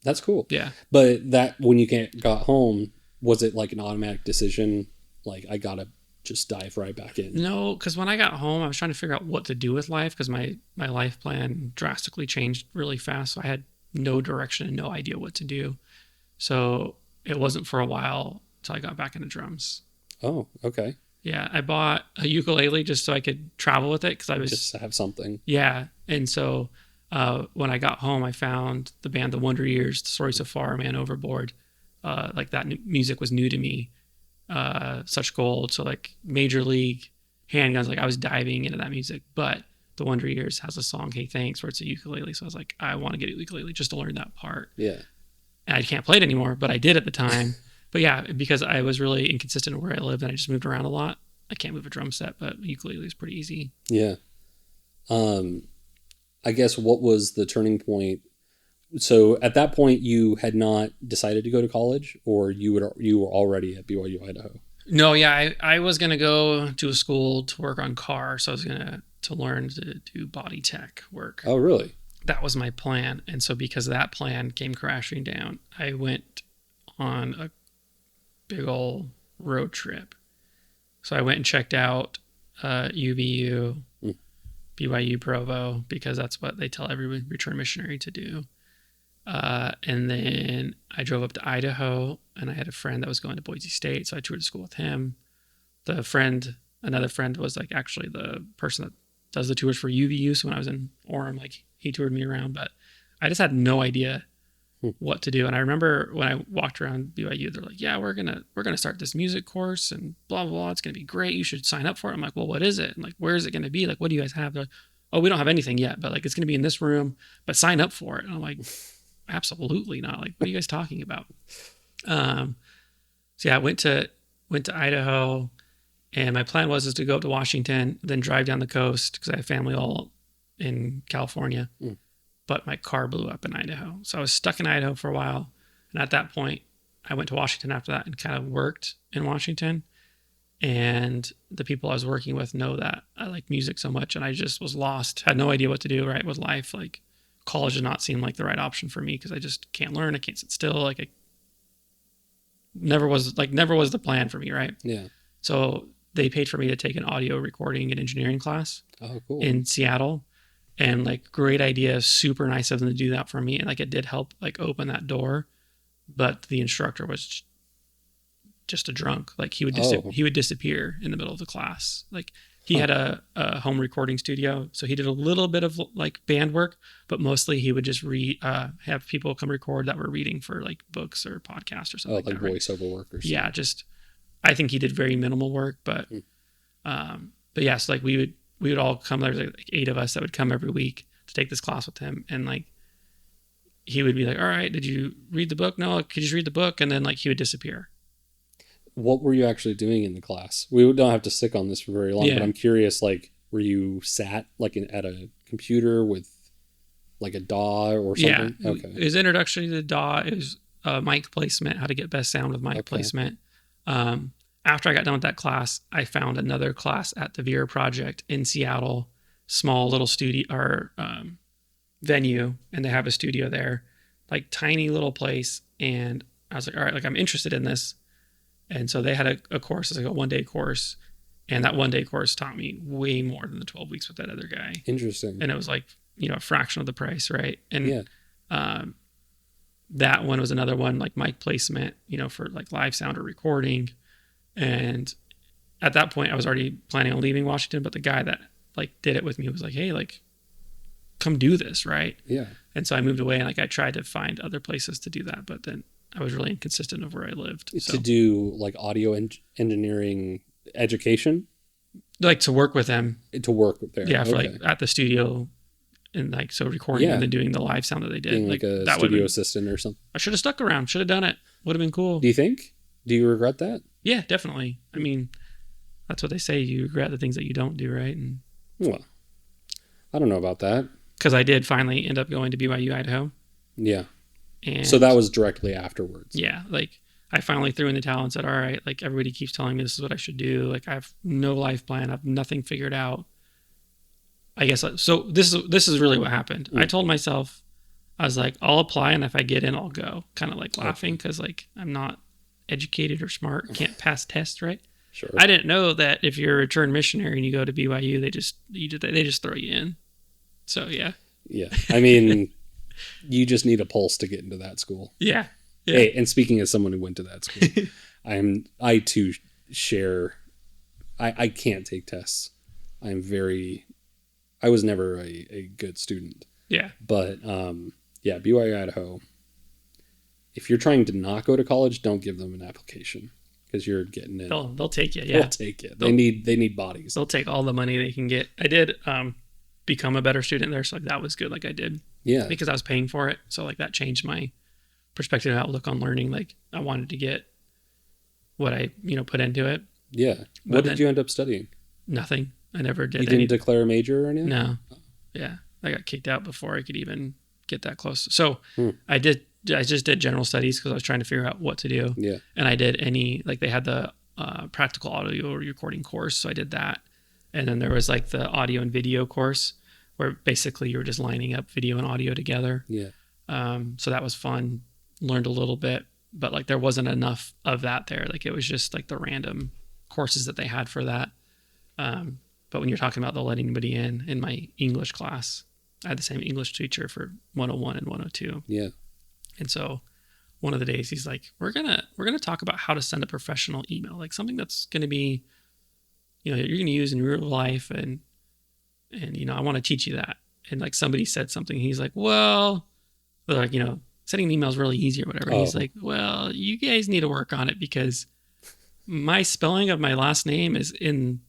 A: That's cool.
B: Yeah.
A: But that, when you got home, was it like an automatic decision? Like, I gotta just dive right back in?
B: No, because when I got home, I was trying to figure out what to do with life, because my life plan drastically changed really fast. So I had no direction and no idea what to do. So it wasn't for a while until I got back into drums.
A: Oh, okay.
B: Yeah, I bought a ukulele just so I could travel with it, because I was
A: just to have something.
B: Yeah, and so when I got home, I found the band The Wonder Years, The Story So Far, Man Overboard. Like that music was new to me. Such Gold, so like Major League, Handguns, like I was diving into that music. But The Wonder Years has a song, Hey Thanks, where it's a ukulele. So I was like, I want to get a ukulele just to learn that part.
A: Yeah.
B: And I can't play it anymore, but I did at the time. But yeah, because I was really inconsistent where I lived and I just moved around a lot. I can't move a drum set, but ukulele is pretty easy.
A: Yeah. I guess what was the turning point? So at that point, you had not decided to go to college, or you were already at BYU Idaho?
B: No, yeah, I was gonna go to a school to work on cars. So I was gonna learn to do body tech work.
A: Oh, really?
B: That was my plan, and so because that plan came crashing down, I went on a big old road trip. So I went and checked out UVU, BYU Provo, because that's what they tell every return missionary to do. And then I drove up to Idaho, and I had a friend that was going to Boise State, so I toured school with him. Another friend was like actually the person that does the tours for UVU. So when I was in Orem, like he toured me around, but I just had no idea what to do. And I remember when I walked around BYU, they're like, yeah, we're gonna start this music course and blah, blah, blah. It's gonna be great. You should sign up for it. I'm like, well, what is it? And like, where is it gonna be? Like, what do you guys have? They're like, oh, we don't have anything yet, but like, it's gonna be in this room, but sign up for it. And I'm like, absolutely not. Like, what are you guys talking about? So yeah, I went to Idaho, and my plan was to go up to Washington, then drive down the coast, because I have family all in California. But my car blew up in Idaho. So I was stuck in Idaho for a while. And at that point, I went to Washington after that and kind of worked in Washington. And the people I was working with know that I like music so much, and I just was lost, had no idea what to do right with life. Like, college did not seem like the right option for me, because I just can't learn. I can't sit still. Like, I never was the plan for me, right?
A: Yeah.
B: So they paid for me to take an audio recording and engineering class in Seattle. And like, great idea, super nice of them to do that for me. And like, it did help like open that door. But the instructor was just a drunk. Like, he would disappear in the middle of the class. Like, he had a home recording studio, so he did a little bit of like band work, but mostly he would just have people come record that were reading for like books or podcasts or something.
A: Like voiceover work or something.
B: Yeah, I think he did very minimal work, but yeah, so like we would all come. There was like 8 of us that would come every week to take this class with him, and like he would be like, all right, did you read the book? No, could you just read the book? And then like he would disappear.
A: What were you actually doing in the class? We don't have to stick on this for very long, but I'm curious, like, were you sat like at a computer with like a DAW or something?
B: Yeah. Okay. His introduction to the DAW is mic placement, how to get best sound with mic placement. After I got done with that class, I found another class at the Vera Project in Seattle, small little studio or venue, and they have a studio there, like tiny little place. And I was like, all right, like I'm interested in this. And so they had a course, it's like a 1-day course. And that 1-day course taught me way more than the 12 weeks with that other guy.
A: Interesting.
B: And it was like, a fraction of the price, right? And that one was another one, like mic placement, for like live sound or recording. And at that point, I was already planning on leaving Washington, but the guy that like did it with me was like, hey, like, come do this, right?
A: Yeah.
B: And so I moved away, and like I tried to find other places to do that, but then I was really inconsistent of where I lived.
A: To do like audio engineering education?
B: Like to work with them.
A: To work there.
B: Yeah, for like at the studio and like so recording and then doing the live sound that they did.
A: Being like a studio assistant or something.
B: I should have stuck around, should have done it. Would have been cool.
A: Do you think? Do you regret that?
B: Yeah, definitely. I mean, that's what they say. You regret the things that you don't do, right? And
A: well, I don't know about that.
B: Because I did finally end up going to BYU, Idaho.
A: Yeah.
B: And
A: so that was directly afterwards.
B: Yeah. Like I finally threw in the towel and said, all right, like everybody keeps telling me this is what I should do. Like I have no life plan. I have nothing figured out. I guess. So this is really what happened. I told myself, I was like, I'll apply. And if I get in, I'll go. Kind of like laughing because like I'm not educated or smart. Can't pass tests, right?
A: Sure.
B: I didn't know that if you're a return missionary and you go to BYU, they just throw you in. So yeah.
A: Yeah. I mean, you just need a pulse to get into that school.
B: Yeah. Yeah.
A: Hey, and speaking as someone who went to that school, I too share. I can't take tests. I was never a good student.
B: Yeah.
A: But BYU Idaho. If you're trying to not go to college, don't give them an application because you're getting in.
B: They'll take you. Yeah.
A: They'll take it. They need bodies.
B: They'll take all the money they can get. I did become a better student there, so like that was good. Like I did.
A: Yeah.
B: Because I was paying for it, so like that changed my perspective and outlook on learning. Like I wanted to get what I put into it.
A: Yeah. What did you end up studying?
B: Nothing. I never did.
A: You didn't declare a major or anything?
B: No. Yeah. I got kicked out before I could even get that close. So I just did general studies because I was trying to figure out what to do.
A: Yeah.
B: And I did they had the practical audio recording course. So I did that. And then there was like the audio and video course where basically you were just lining up video and audio together.
A: Yeah.
B: So that was fun. Learned a little bit, but like there wasn't enough of that there. Like it was just like the random courses that they had for that. But when you're talking about they'll let anybody in my English class, I had the same English teacher for 101 and 102.
A: Yeah.
B: And so one of the days he's like, we're gonna talk about how to send a professional email, like something that's gonna be, you're gonna use in real life, and I want to teach you that. And like somebody said something, he's like, well, like sending an email is really easy or whatever. Oh. He's like, well, you guys need to work on it because my spelling of my last name is in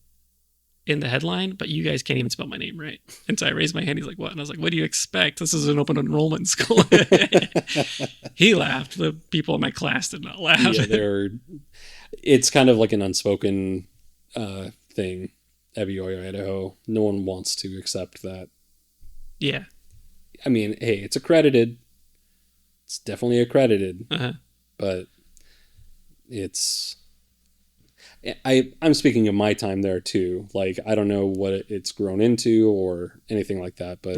B: the headline, but you guys can't even spell my name right. And so I raised my hand. He's like, what? And I was like, what do you expect? This is an open enrollment school. He laughed. The people in my class did not laugh.
A: Yeah, it's kind of like an unspoken thing at BYU Idaho. No one wants to accept that. Yeah. I mean, hey, it's accredited. It's definitely accredited. Uh-huh. But I'm speaking of my time there too. Like, I don't know what it's grown into or anything like that, but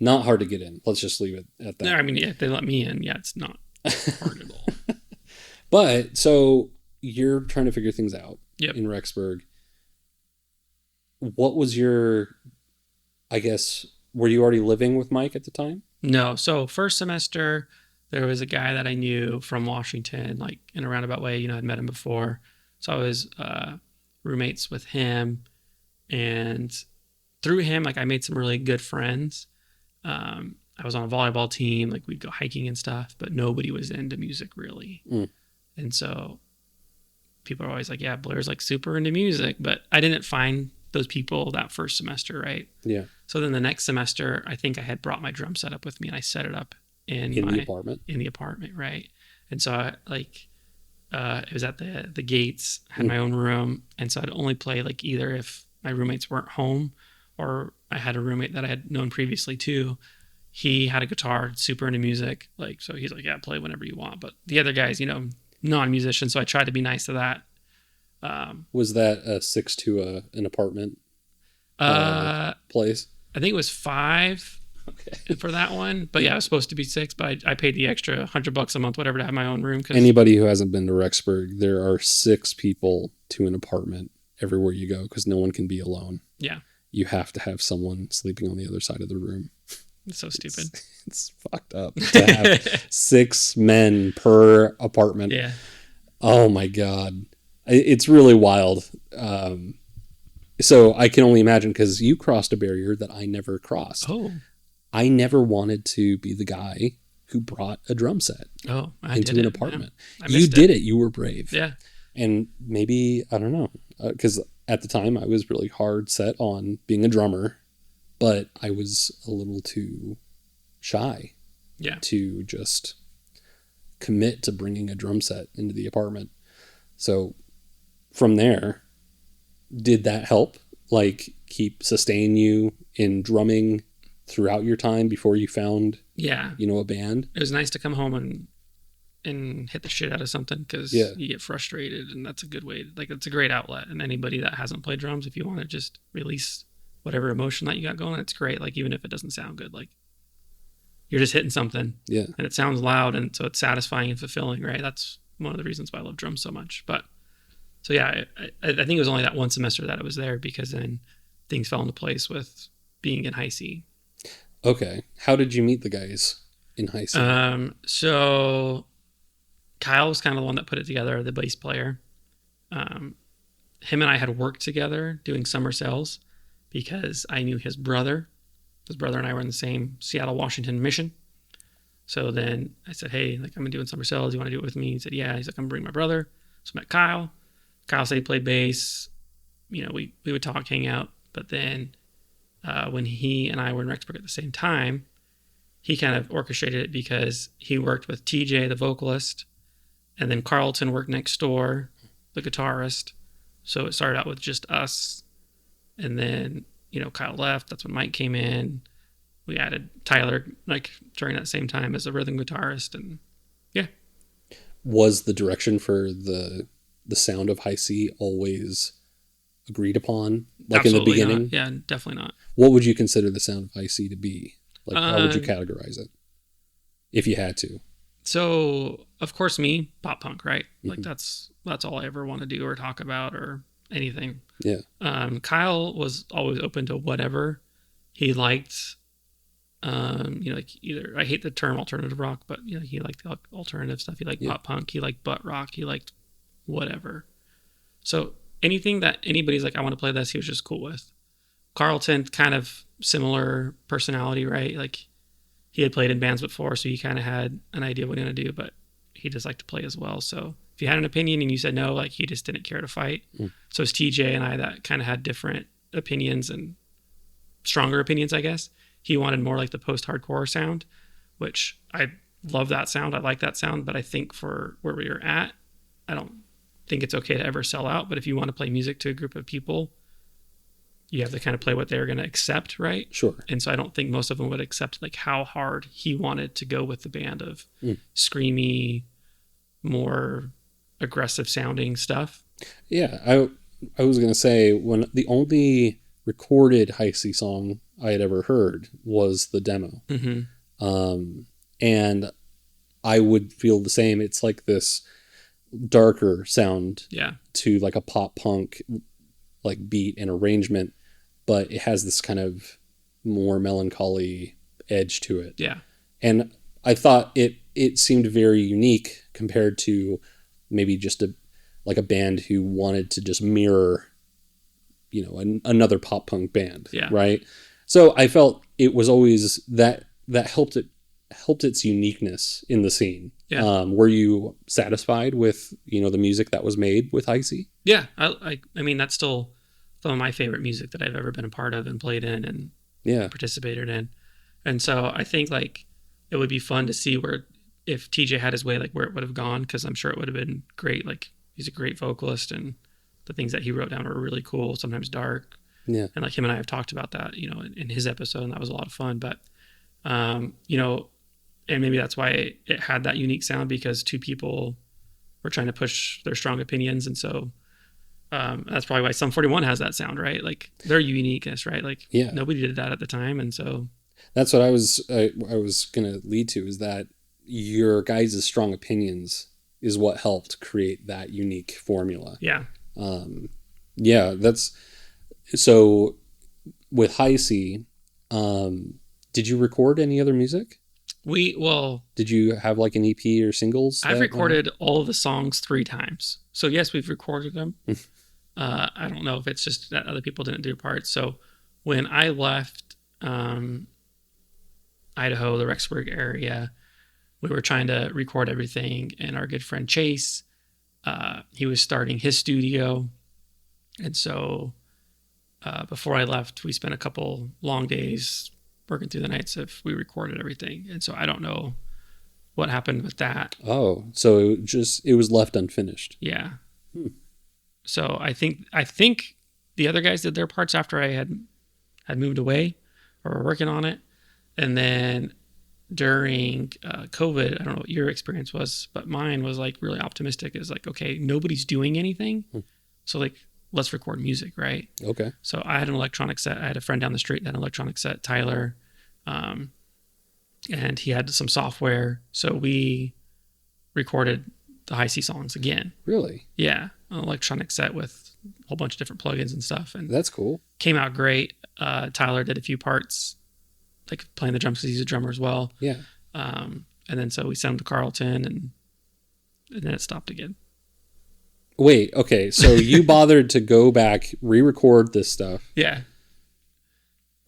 A: not hard to get in. Let's just leave it at that.
B: No, I mean, yeah, they let me in. Yeah, it's not hard at all.
A: But so you're trying to figure things out in Rexburg. What was were you already living with Mike at the time?
B: No. So first semester, there was a guy that I knew from Washington, like in a roundabout way, I'd met him before. So I was roommates with him, and through him, like I made some really good friends. I was on a volleyball team, like we'd go hiking and stuff, but nobody was into music really. And so people are always like, yeah, Blair's like super into music, but I didn't find those people that first semester, right?
A: Yeah.
B: So then the next semester, I think I had brought my drum set up with me, and I set it up in
A: the apartment.
B: In the apartment, right? And so it was at the gates. I had my own room, and so I'd only play like either if my roommates weren't home, or I had a roommate that I had known previously too. He had a guitar, super into music, like, so he's like, yeah, play whenever you want. But the other guys, non-musicians, so I tried to be nice to that.
A: Was that a 6 to an apartment place?
B: I think it was 5 for that one. But yeah, it was supposed to be 6, but I paid the extra $100 a month, whatever, to have my own room.
A: Anybody who hasn't been to Rexburg, there are 6 people to an apartment everywhere you go because no one can be alone.
B: Yeah.
A: You have to have someone sleeping on the other side of the room.
B: It's so stupid.
A: It's fucked up to have 6 men per apartment.
B: Yeah.
A: Oh my God. It's really wild. So I can only imagine, because you crossed a barrier that I never crossed.
B: Oh.
A: I never wanted to be the guy who brought a drum set into an apartment. Yeah. You did it. You were brave.
B: Yeah.
A: And maybe, I don't know, because at the time I was really hard set on being a drummer, but I was a little too shy to just commit to bringing a drum set into the apartment. So from there, did that help, like, sustain you in drumming throughout your time before you found a band?
B: It was nice to come home and hit the shit out of something, because you get frustrated, and that's a good way, it's a great outlet. And anybody that hasn't played drums, if you want to just release whatever emotion that you got going, it's great. Like, even if it doesn't sound good, like, you're just hitting something, and it sounds loud, and so it's satisfying and fulfilling, right? That's one of the reasons why I love drums so much. But so yeah, I think it was only that one semester that I was there, because then things fell into place with being in Hycie.
A: Okay. How did you meet the guys in Hycie?
B: So Kyle was kind of the one that put it together, the bass player. Him and I had worked together doing summer sales, because I knew his brother. His brother and I were in the same Seattle, Washington mission. So then I said, hey, like, I'm doing summer sales. You want to do it with me? He said, yeah. He's like, I'm bringing my brother. So I met Kyle. Kyle said he played bass. We would talk, hang out. But then when he and I were in Rexburg at the same time, he kind of orchestrated it, because he worked with TJ, the vocalist, and then Carlton worked next door, the guitarist. So it started out with just us. And then, Kyle left. That's when Mike came in. We added Tyler, like, during that same time, as a rhythm guitarist. And yeah.
A: Was the direction for the sound of Hycie always agreed upon, like, absolutely in the beginning?
B: Not. Yeah, definitely not.
A: What would you consider the sound of Hycie to be? Like, how would you categorize it, if you had to?
B: So, of course, me, pop punk, right? Mm-hmm. Like, that's all I ever want to do or talk about or anything.
A: Yeah.
B: Kyle was always open to whatever he liked. Like, either, I hate the term alternative rock, but he liked the alternative stuff. He liked pop punk. He liked butt rock. He liked whatever. So anything that anybody's like, I want to play this, he was just cool with. Carlton, kind of similar personality, right? Like, he had played in bands before, so he kind of had an idea what he wanted to do, but he just liked to play as well. So if you had an opinion and you said no, like, he just didn't care to fight. So it's TJ and I that kind of had different opinions, and stronger opinions, I guess. He wanted more like the post-hardcore sound, which I love that sound. I like that sound, but I think for where we were at, I don't think it's okay to ever sell out. But if you want to play music to a group of people, you have to kind of play what they're going to accept, right?
A: Sure.
B: And so I don't think most of them would accept, like, how hard he wanted to go with the band of screamy, more aggressive sounding stuff.
A: Yeah, I was going to say, when the only recorded Hycie song I had ever heard was the demo. Mm-hmm. And I would feel the same. It's like this darker sound to, like, a pop punk, like, beat and arrangement, but it has this kind of more melancholy edge to it. Yeah. And I thought it seemed very unique compared to maybe just a band who wanted to just mirror, another pop punk band. Yeah. Right. So I felt it was always that helped its uniqueness in the scene. Yeah. Were you satisfied with, the music that was made with Hycie?
B: Yeah. I mean, that's still some of my favorite music that I've ever been a part of and played in and participated in. And so I think like it would be fun to see where, if TJ had his way, like where it would have gone, because I'm sure it would have been great. Like he's a great vocalist, and the things that he wrote down are really cool, sometimes dark.
A: Yeah.
B: And like him and I have talked about that, you know, in his episode, and that was a lot of fun. But, you know, and maybe that's why it had that unique sound, because two people were trying to push their strong opinions. And so that's probably why Sum 41 has that sound, right? Like their uniqueness, right? Like nobody did that at the time. And so
A: that's what I was going to lead to, is that your guys' strong opinions is what helped create that unique formula.
B: Yeah.
A: That's so with Hycie. Did you record any other music? Did you have like an EP or singles?
B: I've recorded all of the songs 3 times. So yes, we've recorded them. I don't know if it's just that other people didn't do parts. So when I left Idaho, the Rexburg area, we were trying to record everything, and our good friend Chase, he was starting his studio. And so before I left, we spent a couple long days working through the nights if we recorded everything. And so I don't know what happened with that.
A: Oh, so it was left unfinished.
B: Yeah. So I think the other guys did their parts after I had moved away or were working on it. And then during COVID, I don't know what your experience was, but mine was like really optimistic. Is like, okay, nobody's doing anything. So like, let's record music, right?
A: Okay.
B: So I had an electronic set. I had a friend down the street that had an electronic set, Tyler, and he had some software. So we recorded the Hycie songs again.
A: Really?
B: Yeah, an electronic set with a whole bunch of different plugins and stuff. And
A: that's cool.
B: Came out great. Tyler did a few parts, like playing the drums because he's a drummer as well.
A: Yeah.
B: And then so we sent him to Carlton, and then it stopped again.
A: Wait, okay, so you bothered to go back, re-record this stuff.
B: Yeah.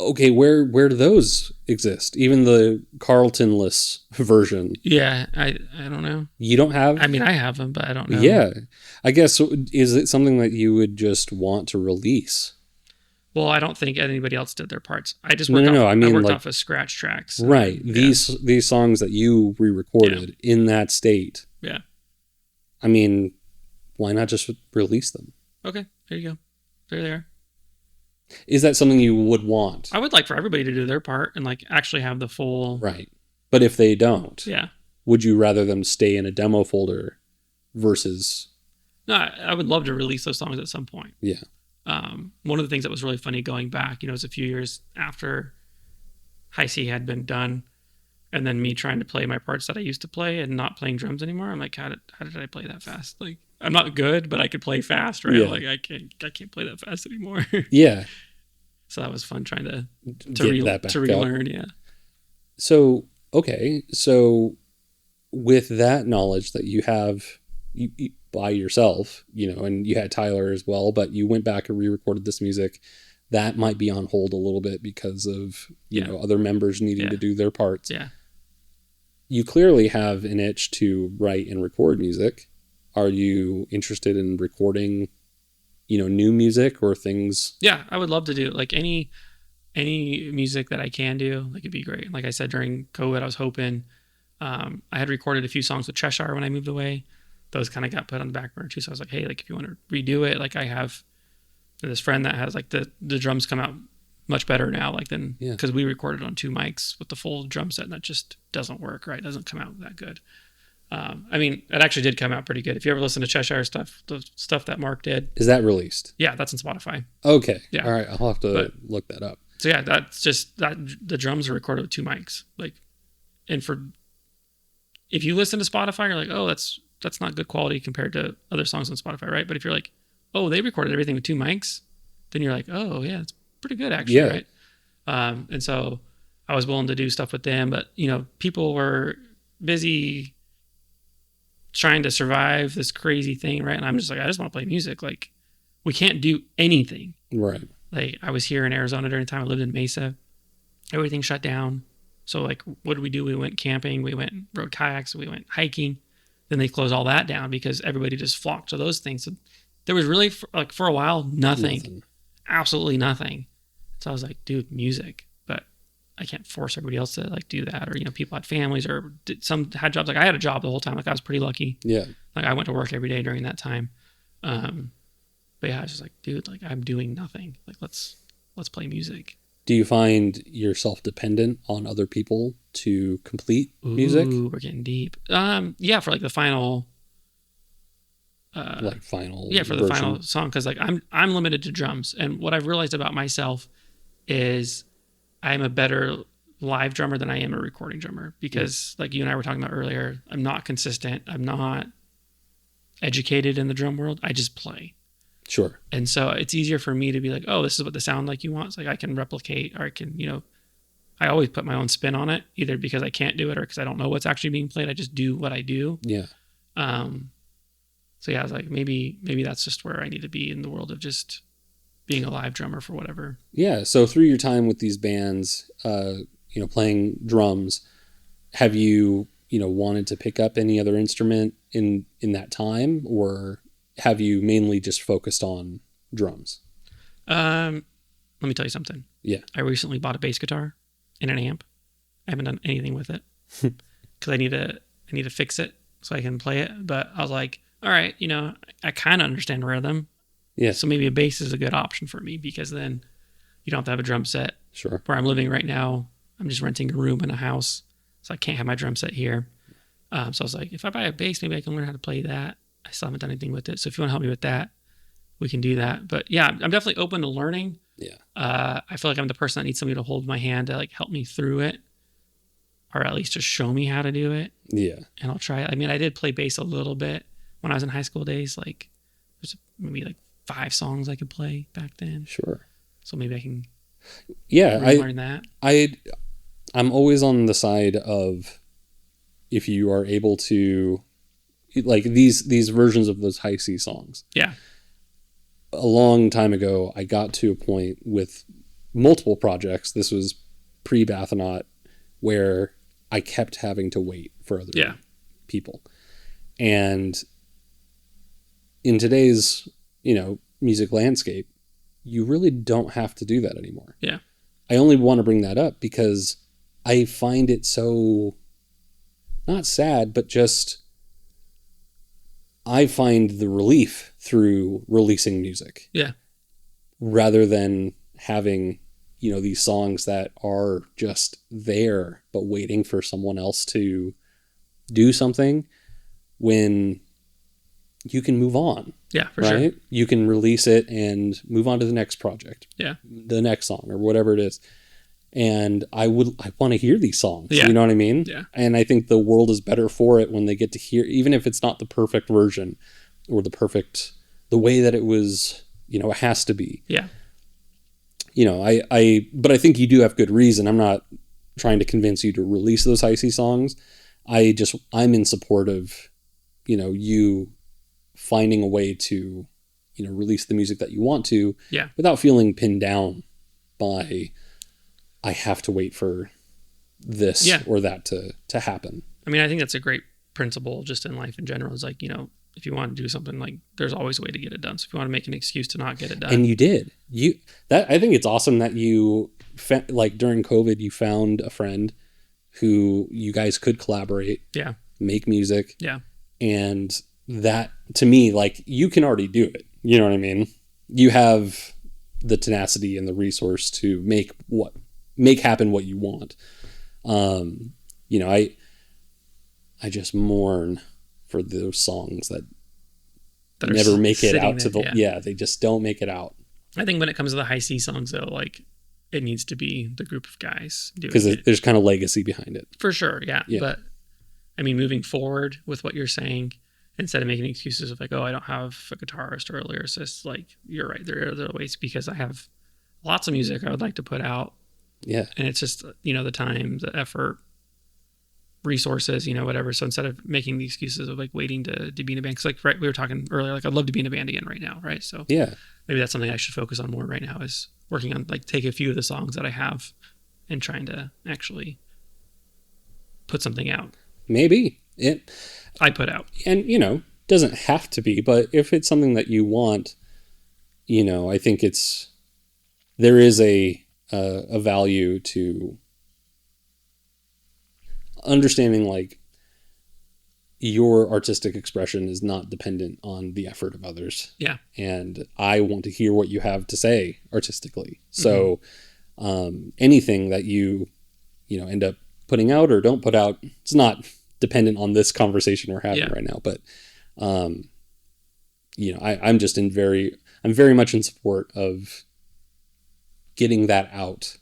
A: Okay, where do those exist? Even the Carlton-less version.
B: Yeah, I don't know.
A: You don't have?
B: I mean, I have them, but I don't know.
A: Yeah. I guess, is it something that you would just want to release?
B: Well, I don't think anybody else did their parts. I just
A: worked
B: off of scratch tracks.
A: Right. These songs that you re-recorded in that state.
B: Yeah.
A: I mean, why not just release them?
B: Okay, there you go. There they are.
A: Is that something you would want?
B: I would like for everybody to do their part and like actually have the full...
A: Right. But if they don't,
B: yeah,
A: would you rather them stay in a demo folder versus...
B: No, I would love to release those songs at some point.
A: Yeah.
B: One of the things that was really funny going back, it was a few years after Hycie had been done, and then me trying to play my parts that I used to play and not playing drums anymore. I'm like, how did I play that fast? Like, I'm not good, but I could play fast, right? Yeah. Like I can't play that fast anymore.
A: Yeah.
B: So that was fun trying to
A: relearn.
B: Yeah.
A: So, okay. So with that knowledge that you have you by yourself, and you had Tyler as well, but you went back and re-recorded this music, that might be on hold a little bit because of, other members needing to do their parts.
B: Yeah.
A: You clearly have an itch to write and record music. Are you interested in recording, new music or things?
B: Yeah, I would love to do like any music that I can do. Like, it'd be great. Like I said, during COVID, I was hoping, I had recorded a few songs with Cheshire when I moved away. Those kind of got put on the back burner too. So I was like, hey, like if you want to redo it, like I have this friend that has like the drums come out much better now, like than, because we recorded on 2 mics with the full drum set, and that just doesn't work, right? It doesn't come out that good. I mean, it actually did come out pretty good. If you ever listen to Cheshire stuff, the stuff that Mark did.
A: Is that released?
B: Yeah, that's on Spotify.
A: Okay.
B: Yeah.
A: All right. I'll have to look that up.
B: So yeah, that's just that the drums are recorded with 2 mics. Like, and if you listen to Spotify, you're like, oh, that's not good quality compared to other songs on Spotify, right? But if you're like, oh, they recorded everything with 2 mics, then you're like, oh yeah, it's pretty good actually, right? And so I was willing to do stuff with them, but people were busy trying to survive this crazy thing, right? And I'm just like, I just want to play music. Like, we can't do anything.
A: Right.
B: Like, I was here in Arizona during the time I lived in Mesa. Everything shut down. So like, what did we do? We went camping, we went and rode kayaks, we went hiking. Then they closed all that down because everybody just flocked to those things. So there was really, for a while, nothing. absolutely nothing. So I was like, dude, music, but I can't force everybody else to like do that. Or, you know, people had families or some had jobs. Like I had a job the whole time. Like I was pretty lucky.
A: Yeah.
B: Like I went to work every day during that time. But yeah, I was just like, dude, like I'm doing nothing. Like let's play music.
A: Do you find yourself dependent on other people to complete music?
B: Ooh, we're getting deep. Yeah, for like the final.
A: Final.
B: Yeah, for the
A: version.
B: final song, because like I'm limited to drums, and what I've realized about myself is I'm a better live drummer than I am a recording drummer, because like you and I were talking about earlier, I'm not consistent. I'm not educated in the drum world. I just play.
A: Sure.
B: And so it's easier for me to be like, oh, this is what the sound like you want. It's like I can replicate, or I can, you know, I always put my own spin on it, either because I can't do it or because I don't know what's actually being played. I just do what I do.
A: Yeah.
B: So yeah, I was like, maybe that's just where I need to be in the world of just being a live drummer for whatever.
A: Yeah. So through your time with these bands, you know, playing drums, have you, you know, wanted to pick up any other instrument in that time, or have you mainly just focused on drums?
B: Let me tell you something.
A: Yeah.
B: I recently bought a bass guitar and an amp. I haven't done anything with it because I need to fix it so I can play it. But I was like, all right, you know, I kind of understand rhythm.
A: Yeah.
B: So maybe a bass is a good option for me, because then you don't have to have a drum set.
A: Sure.
B: Where I'm living right now, I'm just renting a room in a house, so I can't have my drum set here. So I was like, if I buy a bass, maybe I can learn how to play that. I still haven't done anything with it. So if you want to help me with that, we can do that. But yeah, I'm definitely open to learning.
A: Yeah.
B: I feel like I'm the person that needs somebody to hold my hand to like help me through it, or at least just show me how to do it.
A: Yeah.
B: And I'll try it. I mean, I did play bass a little bit when I was in high school days. Like there's maybe like 5 songs I could play back then.
A: Sure.
B: So maybe I can
A: learn
B: that.
A: I'm always on the side of, if you are able to, like these versions of those Hycie songs.
B: Yeah.
A: A long time ago, I got to a point with multiple projects. This was pre-Bathanaut, where I kept having to wait for other people. And in today's, you know, music landscape, you really don't have to do that anymore.
B: Yeah.
A: I only want to bring that up because I find it so, not sad, but just, I find the relief through releasing music.
B: Yeah.
A: Rather than having, you know, these songs that are just there, but waiting for someone else to do something, when you can move on.
B: Yeah, for
A: right?
B: sure.
A: You can release it and move on to the next project.
B: Yeah.
A: The next song or whatever it is. And I want to hear these songs.
B: Yeah.
A: You know what I mean?
B: Yeah.
A: And I think the world is better for it when they get to hear, even if it's not the perfect version or the way that it was, you know, it has to be.
B: Yeah.
A: You know, but I think you do have good reason. I'm not trying to convince you to release those Hycie songs. I'm in support of, you know, you finding a way to, you know, release the music that you want to, without feeling pinned down by, I have to wait for this or that to happen.
B: I mean, I think that's a great principle just in life in general. Is like, you know, if you want to do something, like there's always a way to get it done. So if you want to make an excuse to not get it done.
A: And you did. I think it's awesome that you, like during COVID, you found a friend who you guys could collaborate.
B: Yeah.
A: Make music.
B: Yeah.
A: And that, to me, like, you can already do it. You know what I mean? You have the tenacity and the resource to make happen what you want. You know, I just mourn for those songs that never make it out to the, they just don't make it out.
B: I think when it comes to the Hycie songs though, like it needs to be the group of guys doing it.
A: Because there's kind of legacy behind it.
B: For sure. Yeah. But I mean, moving forward with what you're saying, instead of making excuses of like, oh, I don't have a guitarist or a lyricist, like you're right. There are other ways, because I have lots of music I would like to put out.
A: Yeah.
B: And it's just, you know, the time, the effort, resources, you know, whatever. So instead of making the excuses of like waiting to be in a band, because like, right, we were talking earlier, like I'd love to be in a band again right now. Right. So maybe that's something I should focus on more right now, is working on, like, take a few of the songs that I have and trying to actually put something out.
A: Maybe
B: I put out.
A: And, you know, doesn't have to be, but if it's something that you want, you know, I think it's there is a value to understanding like your artistic expression is not dependent on the effort of others.
B: Yeah.
A: And I want to hear what you have to say artistically. So anything that you end up putting out or don't put out, it's not dependent on this conversation we're having right now. But, I'm very much in support of getting that out.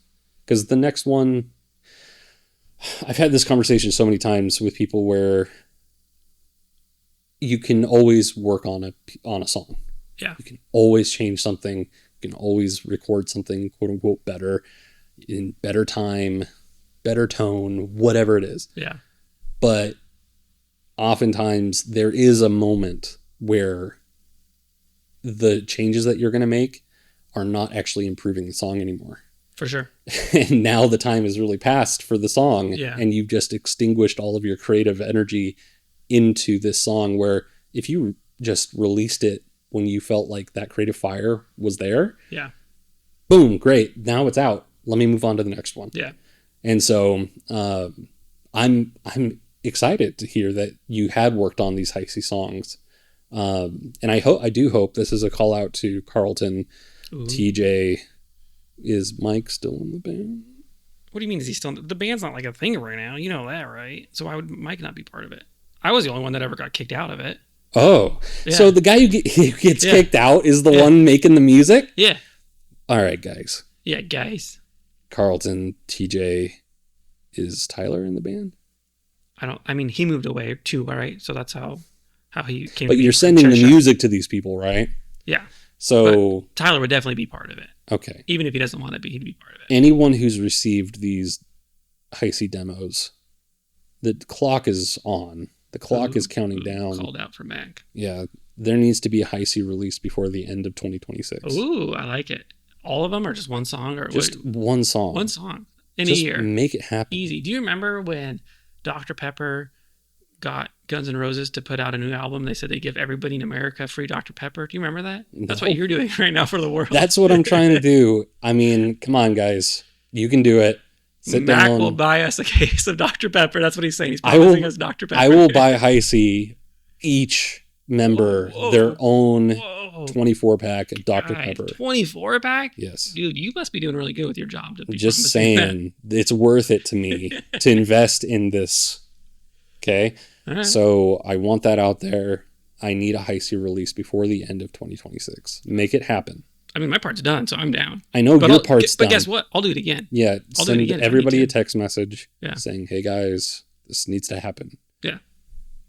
A: Because the next one, I've had this conversation so many times with people where you can always work on a song.
B: Yeah.
A: You can always change something. You can always record something, quote unquote, better, in better time, better tone, whatever it is.
B: Yeah.
A: But oftentimes there is a moment where the changes that you're going to make are not actually improving the song anymore.
B: For sure.
A: And now the time is really passed for the song.
B: Yeah.
A: And you've just extinguished all of your creative energy into this song, where if you just released it when you felt like that creative fire was there,
B: yeah,
A: boom, great, now it's out, let me move on to the next one.
B: Yeah.
A: And so I'm excited to hear that you had worked on these Hycie songs, and I do hope this is a call out to Carlton. Ooh. TJ, is Mike still in the band?
B: What do you mean, is he still the band's not like a thing right now, you know that, right? So why would Mike not be part of it? I was the only one that ever got kicked out of it.
A: Oh, yeah. So the guy who gets kicked out is the one making the music?
B: Yeah.
A: All right, guys.
B: Yeah, guys.
A: Carlton, TJ, is Tyler in the band?
B: He moved away too, all right? So that's how he came.
A: But you're sending the music to these people, right?
B: Yeah.
A: So
B: but Tyler would definitely be part of it.
A: Okay.
B: Even if he doesn't want to be, he'd be part of it.
A: Anyone who's received these Hycie demos, the clock is on. The clock is counting down.
B: Called out for Mac.
A: Yeah. There needs to be a Hycie release before the end of 2026.
B: Ooh, I like it. All of them, or just one song? Or
A: just one song.
B: One song in a year.
A: Make it happen.
B: Easy. Do you remember when Dr. Pepper got Guns N' Roses to put out a new album? They said they give everybody in America free Dr. Pepper. Do you remember that? No. That's what you're doing right now for the world.
A: That's what I'm trying to do. I mean, come on, guys. You can do it.
B: Sit Mac down. Will buy us a case of Dr. Pepper. That's what he's saying. He's promising us Dr. Pepper.
A: I will buy Hycie, each member, their own 24-pack of Dr. Pepper.
B: 24-pack?
A: Yes.
B: Dude, you must be doing really good with your job.
A: Just saying, it's worth it to me to invest in this. Okay? Right. So I want that out there. I need a Hycie release before the end of 2026. Make it happen.
B: I mean, my part's done, so I'm down.
A: I know your part's done.
B: But guess what? I'll do it again.
A: Yeah, send everybody a text message saying, hey, guys, this needs to happen.
B: Yeah.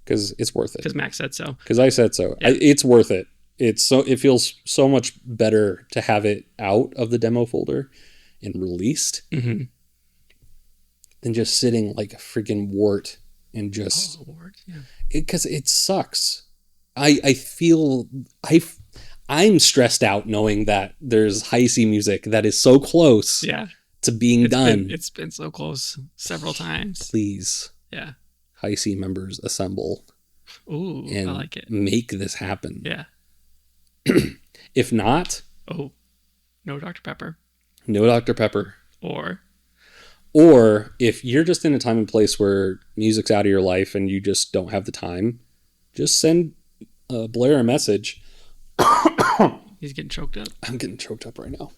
A: Because it's worth it.
B: Because Max said so.
A: Because I said so. Yeah. It's worth it. It feels so much better to have it out of the demo folder and released than just sitting like a freaking wart and just... Oh, wart, yeah. Because it sucks. I'm stressed out knowing that there's Hycie music that is so close to being done.
B: It's been so close several times.
A: Please.
B: Yeah.
A: Hycie members assemble.
B: Ooh,
A: and
B: I like it.
A: Make this happen.
B: Yeah.
A: If not...
B: Oh, no Dr. Pepper.
A: No Dr. Pepper.
B: Or
A: if you're just in a time and place where music's out of your life and you just don't have the time, just send Blair a message.
B: He's getting choked up.
A: I'm getting choked up right now.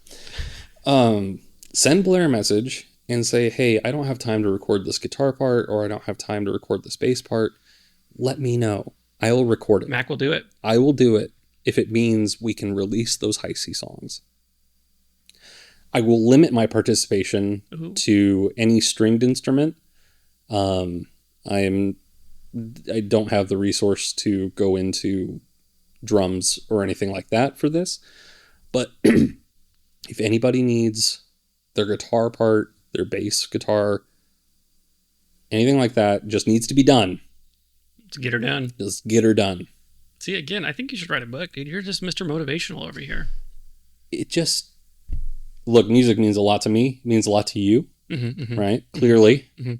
A: Send Blair a message and say, hey, I don't have time to record this guitar part, or I don't have time to record this bass part. Let me know. I will record it.
B: Mac will do it.
A: I will do it if it means we can release those Hycie songs. I will limit my participation to any stringed instrument. I don't have the resource to go into drums or anything like that for this. But if anybody needs their guitar part, their bass guitar, anything like that, just needs to be done.
B: To get her done.
A: Just get her done.
B: See, again, I think you should write a book, dude. You're just Mr. Motivational over here.
A: It just... Look, music means a lot to me. It means a lot to you, right? Clearly. Mm-hmm.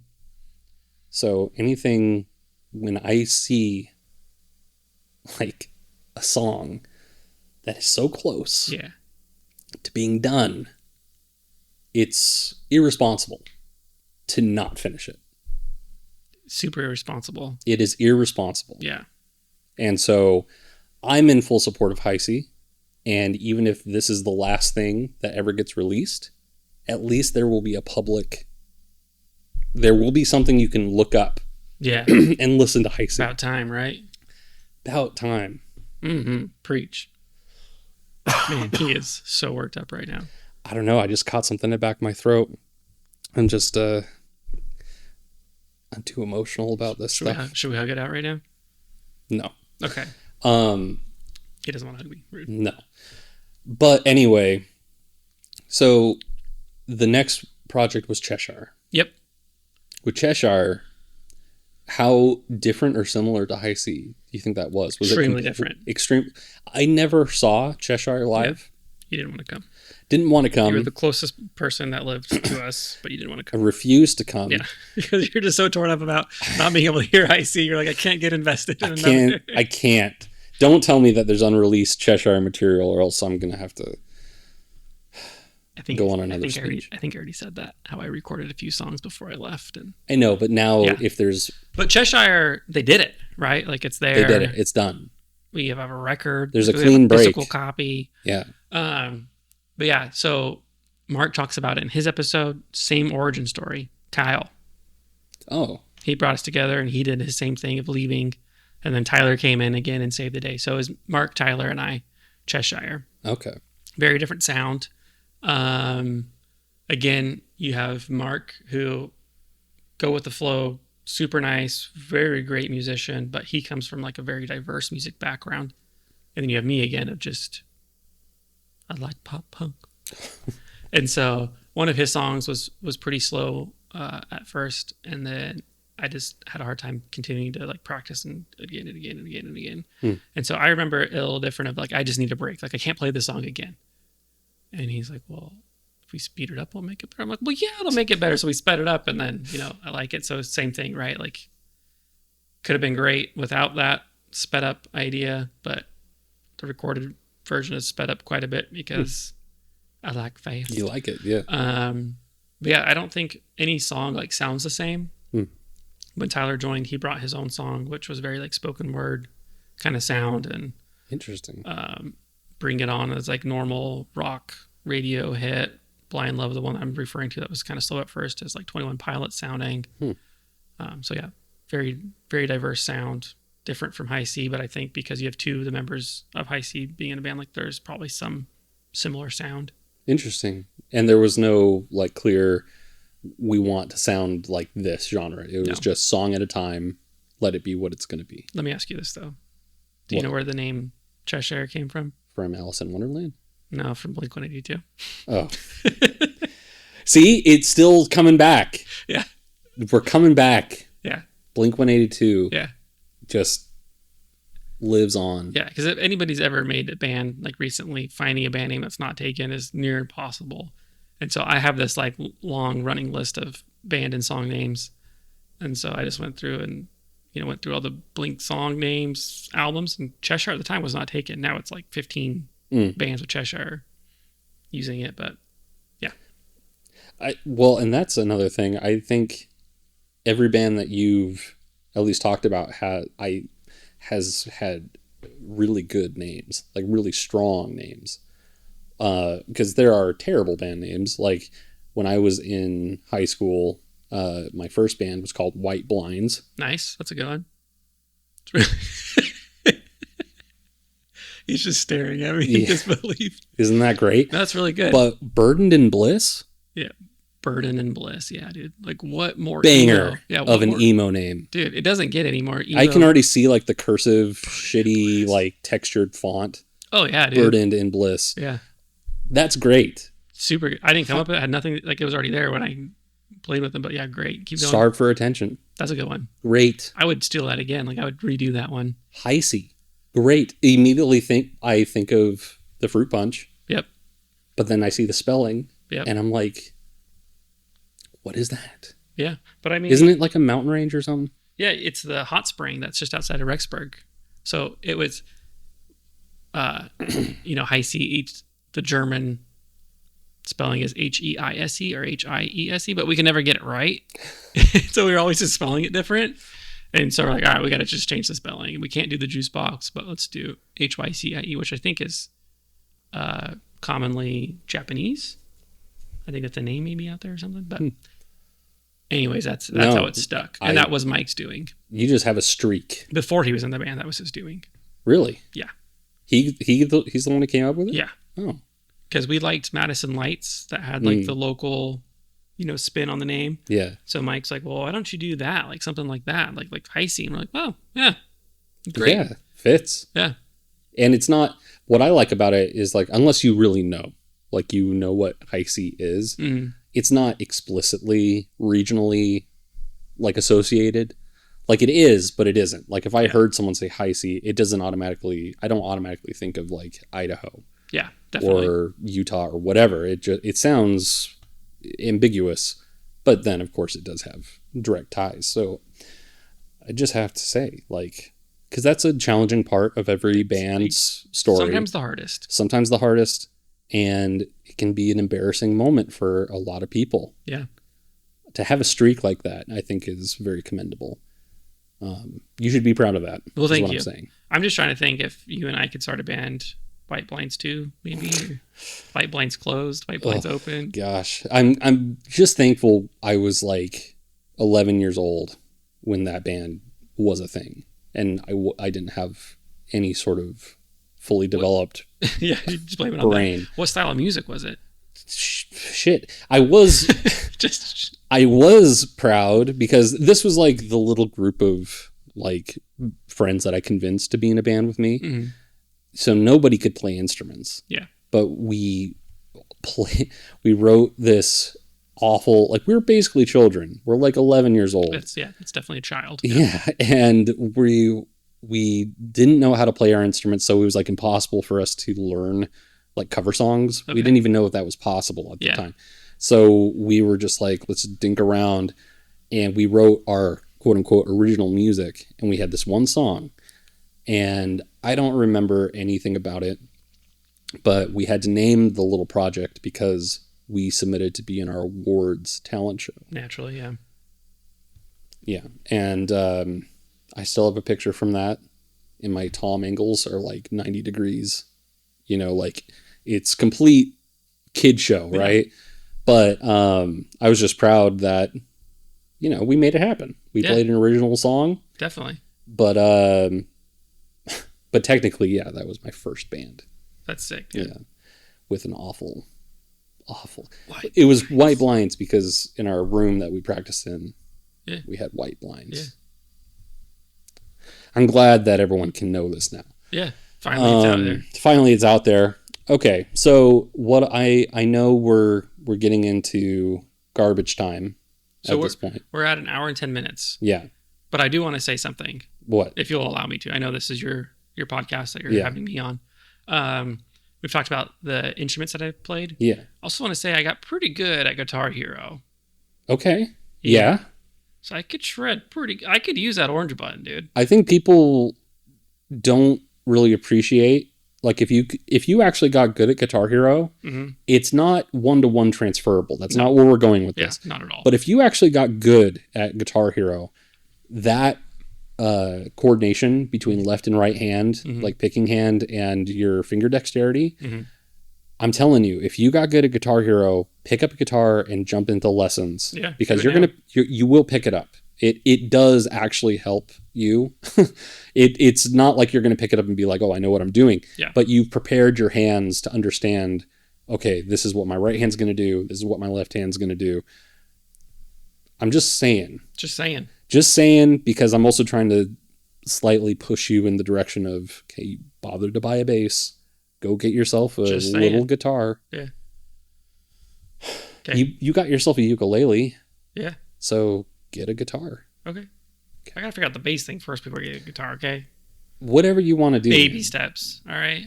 A: So anything, when I see like a song that is so close to being done, it's irresponsible to not finish it.
B: Super irresponsible.
A: It is irresponsible.
B: Yeah.
A: And so I'm in full support of Hycie. And even if this is the last thing that ever gets released, at least there will be there will be something you can look up.
B: Yeah.
A: And listen to Hycie.
B: About time, right?
A: About time.
B: Mm-hmm. Preach. Man, he is so worked up right now.
A: I don't know. I just caught something in the back of my throat. I'm just, I'm too emotional about this stuff.
B: Should we hug it out right now?
A: No.
B: Okay. He doesn't want to hug me. Rude.
A: No. But anyway, so the next project was Cheshire.
B: Yep.
A: With Cheshire, how different or similar to Hycie do you think that was? Was
B: extremely different.
A: Extreme. I never saw Cheshire live.
B: Yeah. You didn't want to come.
A: Didn't want to come.
B: You were the closest person that lived to us, but you didn't want to come.
A: I refused to come.
B: Yeah, because you're just so torn up about not being able to hear Hycie. You're like, I can't get invested in another.
A: I can't. Don't tell me that there's unreleased Cheshire material, or else I'm going to have to go on another speech.
B: I think I already said that, how I recorded a few songs before I left. And
A: I know, but now if there's...
B: But Cheshire, they did it, right? Like, it's there.
A: They did it. It's done.
B: We have a record.
A: There's a clean break.
B: Physical copy.
A: Yeah.
B: But yeah, so Mark talks about it in his episode. Same origin story. Kyle.
A: Oh.
B: He brought us together, and he did his same thing of leaving. And then Tyler came in again and saved the day. So it was Mark, Tyler, and I, Cheshire.
A: Okay.
B: Very different sound. Again, you have Mark, who go with the flow, super nice, very great musician, but he comes from like a very diverse music background. And then you have me again of just, I like pop punk. And so one of his songs was pretty slow at first, and then I just had a hard time continuing to like practice and again and again and again and again. And so I remember it a little different of like, I just need a break. Like, I can't play this song again. And he's like, well, if we speed it up, we'll make it better. I'm like, well, yeah, it'll make it better. So we sped it up, and then, I like it. So same thing, right? Like, could have been great without that sped up idea, but the recorded version is sped up quite a bit because I like fast.
A: You like it, yeah.
B: But yeah, I don't think any song like sounds the same. When Tyler joined, he brought his own song, which was very like spoken word kind of sound, and
A: interesting.
B: Bring It On as like normal rock radio hit. Blind Love, the one I'm referring to that was kind of slow at first, is like 21 Pilots sounding. So yeah, very, very diverse sound, different from Hycie, but I think because you have two of the members of Hycie being in a band, like there's probably some similar sound.
A: Interesting. And there was no like clear, we want to sound like this genre. It was just song at a time. Let it be what it's going to be.
B: Let me ask you this though. Do you know where the name Cheshire came from?
A: From Alice in Wonderland?
B: No, from Blink-182.
A: Oh. See, it's still coming back.
B: Yeah.
A: We're coming back.
B: Yeah.
A: Blink-182.
B: Yeah.
A: Just lives on.
B: Yeah, because if anybody's ever made a band like recently, finding a band name that's not taken is near impossible. And so I have this like long running list of band and song names. And so I just went through and, went through all the Blink song names, albums, and Cheshire at the time was not taken. Now it's like 15 bands with Cheshire using it, but yeah.
A: And that's another thing. I think every band that you've at least talked about has had really good names, like really strong names. Because there are terrible band names. Like when I was in high school, my first band was called White Blinds.
B: Nice. That's a good one. He's just staring at me in disbelief.
A: Isn't that great?
B: That's really good.
A: But Burdened in Bliss?
B: Yeah. Burden and Bliss. Yeah, dude. Like what more
A: banger
B: emo?
A: An emo name.
B: Dude, it doesn't get any more emo.
A: I can already see like the cursive, shitty, like textured font.
B: Oh yeah, dude.
A: Burdened in Bliss.
B: Yeah.
A: That's great.
B: Super good. I didn't come up with it. I had nothing, like it was already there when I played with them, but yeah, great. Keep going.
A: Starved for Attention.
B: That's a good one.
A: Great.
B: I would steal that again. Like I would redo that one.
A: Hycie. Great. Immediately I think of the Fruit Punch.
B: Yep.
A: But then I see the spelling.
B: Yep.
A: And I'm like, what is that?
B: Yeah. But I mean,
A: isn't it like a mountain range or something?
B: Yeah, it's the hot spring that's just outside of Rexburg. So it was Hycie eats the German spelling is Heise or Hiese, but we can never get it right. So we're always just spelling it different. And so we're like, all right, we got to just change the spelling. We can't do the juice box, but let's do Hycie, which I think is commonly Japanese. I think that's a name maybe out there or something. But anyways, that's how it stuck. And that was Mike's doing.
A: You just have a streak.
B: Before he was in the band, that was his doing.
A: Really?
B: Yeah.
A: He's the one who came up with it?
B: Yeah.
A: Oh.
B: Because we liked Madison Lights that had like the local, spin on the name. Yeah. So Mike's like, well, why don't you do that? Like something like that, like Hycie. And we're like, oh, yeah. Great.
A: Yeah. Fits.
B: Yeah.
A: And it's not, what I like about it is like, unless you really know, like what Hycie is, it's not explicitly regionally like associated. Like it is, but it isn't. Like if I heard someone say Hycie, I don't automatically think of like Idaho.
B: Yeah, definitely.
A: Or Utah or whatever. It sounds ambiguous, but then of course it does have direct ties. So I just have to say, like, because that's a challenging part of every band's story. Sometimes the hardest. And it can be an embarrassing moment for a lot of people. Yeah. To have a streak like that, I think is very commendable. You should be proud of that.
B: Well, thank you. I'm just trying to think if you and I could start a band, White Blinds 2, maybe. Or White Blinds Closed, White Blinds Open.
A: Gosh, I'm just thankful I was like 11 years old when that band was a thing, and I didn't have any sort of fully developed
B: you just blame it on brain. That. What style of music was it?
A: Shit, I was I was proud because this was like the little group of like friends that I convinced to be in a band with me. Mm-hmm. So nobody could play instruments. Yeah. But we wrote this awful, like we were basically children. We're like 11 years old.
B: It's definitely a child.
A: Yeah. And we didn't know how to play our instruments, so it was like impossible for us to learn like cover songs. Okay. We didn't even know if that was possible at the time. So we were just like, let's dink around, and we wrote our quote unquote original music, and we had this one song, and I don't remember anything about it, but we had to name the little project because we submitted to be in our awards talent show.
B: Naturally, yeah.
A: Yeah, and I still have a picture from that, and my tom angles are like 90 degrees. Like it's complete kid show, right? But I was just proud that, we made it happen. We played an original song.
B: Definitely.
A: But technically, yeah, that was my first band.
B: That's sick. Yeah.
A: With an awful. It was white blinds because in our room that we practiced in, we had white blinds. Yeah. I'm glad that everyone can know this now.
B: Yeah. Finally, it's out there.
A: Finally, it's out there. Okay, so what I know we're getting into garbage time at this point.
B: We're at an hour and 10 minutes.
A: Yeah.
B: But I do want to say something.
A: What?
B: If you'll allow me to. I know this is your podcast that you're having me on. We've talked about the instruments that I've played. Yeah. I also want to say I got pretty good at Guitar Hero.
A: Okay. Yeah.
B: So I could shred I could use that orange button, dude.
A: I think people don't really appreciate, like if you actually got good at Guitar Hero, it's not one-to-one transferable. That's not where we're going with this.
B: Not at all.
A: But if you actually got good at Guitar Hero, that coordination between left and right hand, like picking hand and your finger dexterity, I'm telling you, if you got good at Guitar Hero, pick up a guitar and jump into lessons. Yeah, because you will pick it up. It does actually help you. It's not like you're going to pick it up and be like, oh, I know what I'm doing. Yeah. But you've prepared your hands to understand, okay, this is what my right hand's going to do. This is what my left hand's going to do. I'm just saying. Just saying, because I'm also trying to slightly push you in the direction of, okay, you bothered to buy a bass. Go get yourself a little guitar. Yeah. Okay. You got yourself a ukulele. Yeah. So get a guitar.
B: Okay. I gotta figure out the bass thing first before I get a guitar, okay?
A: Whatever you want to do.
B: Baby steps, all right?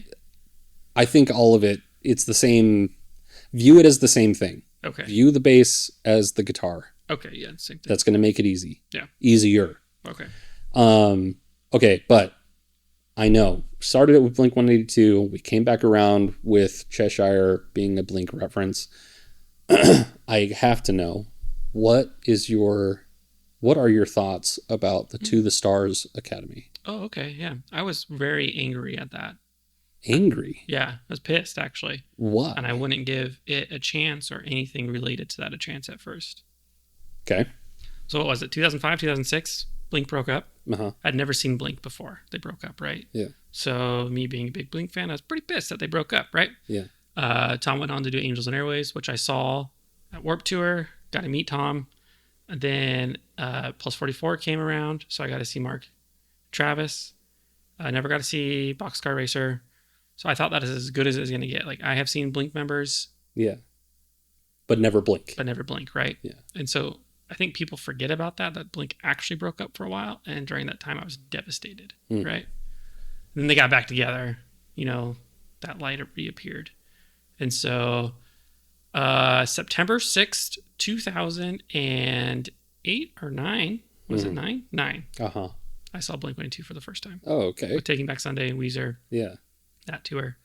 A: I think all of it, it's the same. View it as the same thing. Okay. View the bass as the guitar.
B: Okay, yeah, same thing.
A: That's going to make it easy.
B: Yeah.
A: Easier.
B: Okay.
A: Okay, but I know. Started it with Blink-182. We came back around with Cheshire being a Blink reference. I have to know, what are your thoughts about the To the Stars Academy?
B: Oh, okay, yeah. I was very angry at that.
A: Angry?
B: Yeah, I was pissed, actually.
A: Why?
B: And I wouldn't give it a chance or anything related to that a chance at first.
A: Okay.
B: So what was it, 2005, 2006? Blink broke up.
A: Uh-huh.
B: I'd never seen Blink before. They broke up, right?
A: Yeah.
B: So me being a big Blink fan, I was pretty pissed that they broke up, right?
A: Yeah.
B: Tom went on to do Angels and Airways, which I saw at Warped Tour. Got to meet Tom. And then Plus 44 came around, so I got to see Mark Travis. I never got to see Boxcar Racer. So I thought that is as good as it was going to get. Like, I have seen Blink members.
A: Yeah. But never Blink.
B: Right?
A: Yeah.
B: And so I think people forget about that Blink actually broke up for a while. And during that time, I was devastated, right? And then they got back together. You know, that light reappeared. And so September 6th, 2008 or 9, was it 9? 9.
A: Uh-huh.
B: I saw Blink-182 for the first time.
A: Oh, okay.
B: With Taking Back Sunday and Weezer.
A: Yeah.
B: That tour.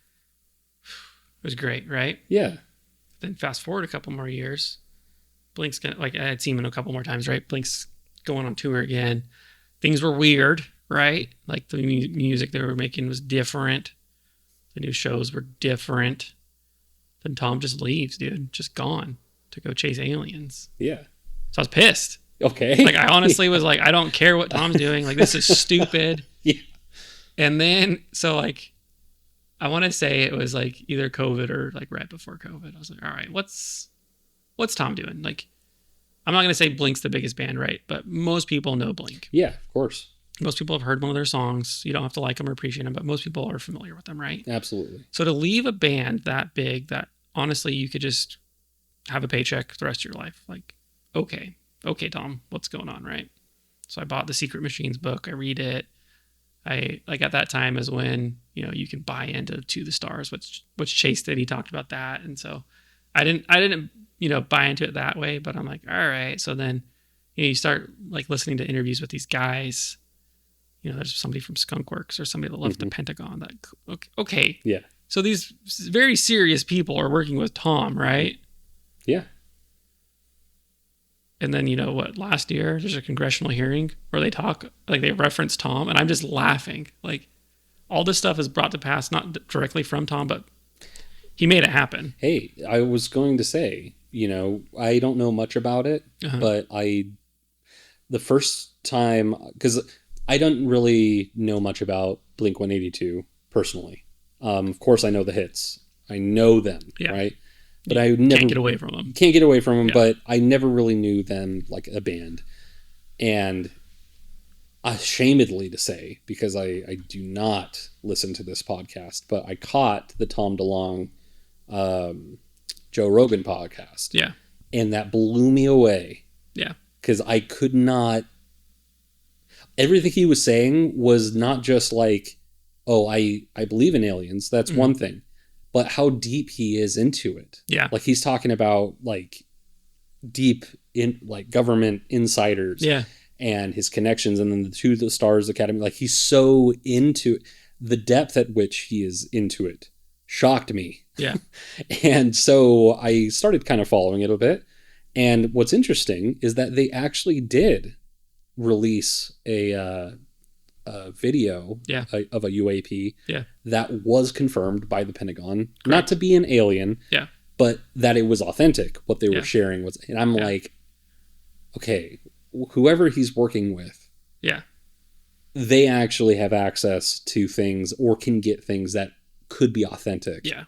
B: It was great, right?
A: Yeah.
B: Then fast forward a couple more years. Blink's gonna, like, I had seen him a couple more times, right? Blink's going on tour again. Things were weird, right? Like, the music they were making was different. The new shows were different. Then Tom just leaves, dude. Just gone to go chase aliens.
A: Yeah.
B: So I was pissed.
A: Okay.
B: Like, I honestly was like, I don't care what Tom's doing. Like, this is stupid.
A: Yeah.
B: And then, so, like, I want to say it was like either COVID or like right before COVID. I was like, all right, what's Tom doing? Like, I'm not going to say Blink's the biggest band, right? But most people know Blink.
A: Yeah, of course.
B: Most people have heard one of their songs. You don't have to like them or appreciate them, but most people are familiar with them, right?
A: Absolutely.
B: So to leave a band that big that honestly you could just have a paycheck the rest of your life, like, okay, Tom, what's going on, right? So I bought the Secret Machines book. I read it. I, like, at that time is when, you know, you can buy into To the Stars, which Chase did. He talked about that. And so I didn't, you know, buy into it that way, but I'm like, all right. So then, you know, you start like listening to interviews with these guys. You know, there's somebody from Skunkworks or somebody that left the Pentagon. That, okay.
A: Yeah.
B: So these very serious people are working with Tom, right?
A: Yeah.
B: And then, you know what, last year there's a congressional hearing where they talk, like, they reference Tom, and I'm just laughing. Like, all this stuff is brought to pass, not directly from Tom, but he made it happen.
A: Hey, I was going to say, you know, I don't know much about it, but the first time, because I don't really know much about Blink-182 personally. Of course, I know the hits. I know them, right? But I never
B: can't get away from them.
A: Can't get away from them, but I never really knew them like a band. And ashamedly to say, because I do not listen to this podcast, but I caught the Tom DeLonge Joe Rogan podcast.
B: Yeah.
A: And that blew me away.
B: Yeah.
A: Because I could not... Everything he was saying was not just like, oh, I believe in aliens. That's one thing. But how deep he is into it.
B: Yeah.
A: Like, he's talking about, like, deep in, like, government insiders.
B: Yeah.
A: And his connections, and then the To the Stars Academy. Like, he's so into it. The depth at which he is into it shocked me.
B: Yeah.
A: And so I started kind of following it a bit. And what's interesting is that they actually did release a video of a UAP that was confirmed by the Pentagon, not to be an alien, but that it was authentic. What they were sharing was, and I'm like, okay, whoever he's working with, they actually have access to things or can get things that could be authentic.
B: Yeah.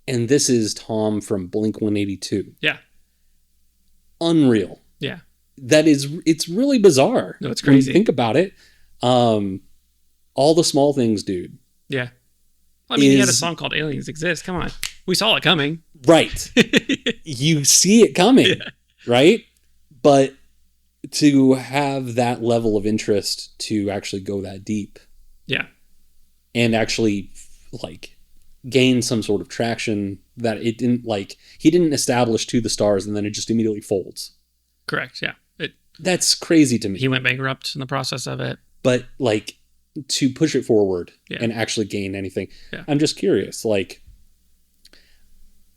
A: And this is Tom from Blink-182.
B: Yeah.
A: Unreal.
B: Yeah.
A: It's really bizarre.
B: No, it's crazy.
A: When you think about it. All the small things, dude.
B: Yeah. Well, I mean, he had a song called Aliens Exist. Come on. We saw it coming.
A: Right. You see it coming, right? But to have that level of interest to actually go that deep.
B: Yeah.
A: And actually, like, gain some sort of traction that it didn't, like, he didn't establish To the Stars and then it just immediately folds.
B: Correct, yeah.
A: That's crazy to me.
B: He went bankrupt in the process of it.
A: But, like, to push it forward and actually gain anything.
B: Yeah.
A: I'm just curious, like,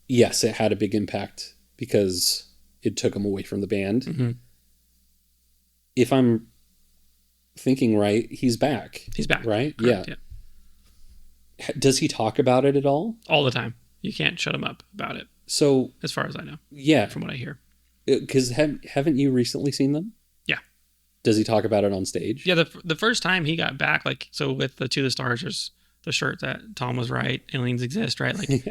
A: yes, it had a big impact because it took him away from the band.
B: Mm-hmm.
A: If I'm thinking right, he's back.
B: He's back.
A: Right?
B: Correct,
A: yeah. Does he talk about it at all?
B: All the time. You can't shut him up about it.
A: So,
B: as far as I know.
A: Yeah.
B: From what I hear.
A: Because haven't you recently seen them?
B: Yeah.
A: Does he talk about it on stage?
B: Yeah, the first time he got back, like, so with the To the Stars, there's the shirt that Tom was right, aliens exist, right? Like,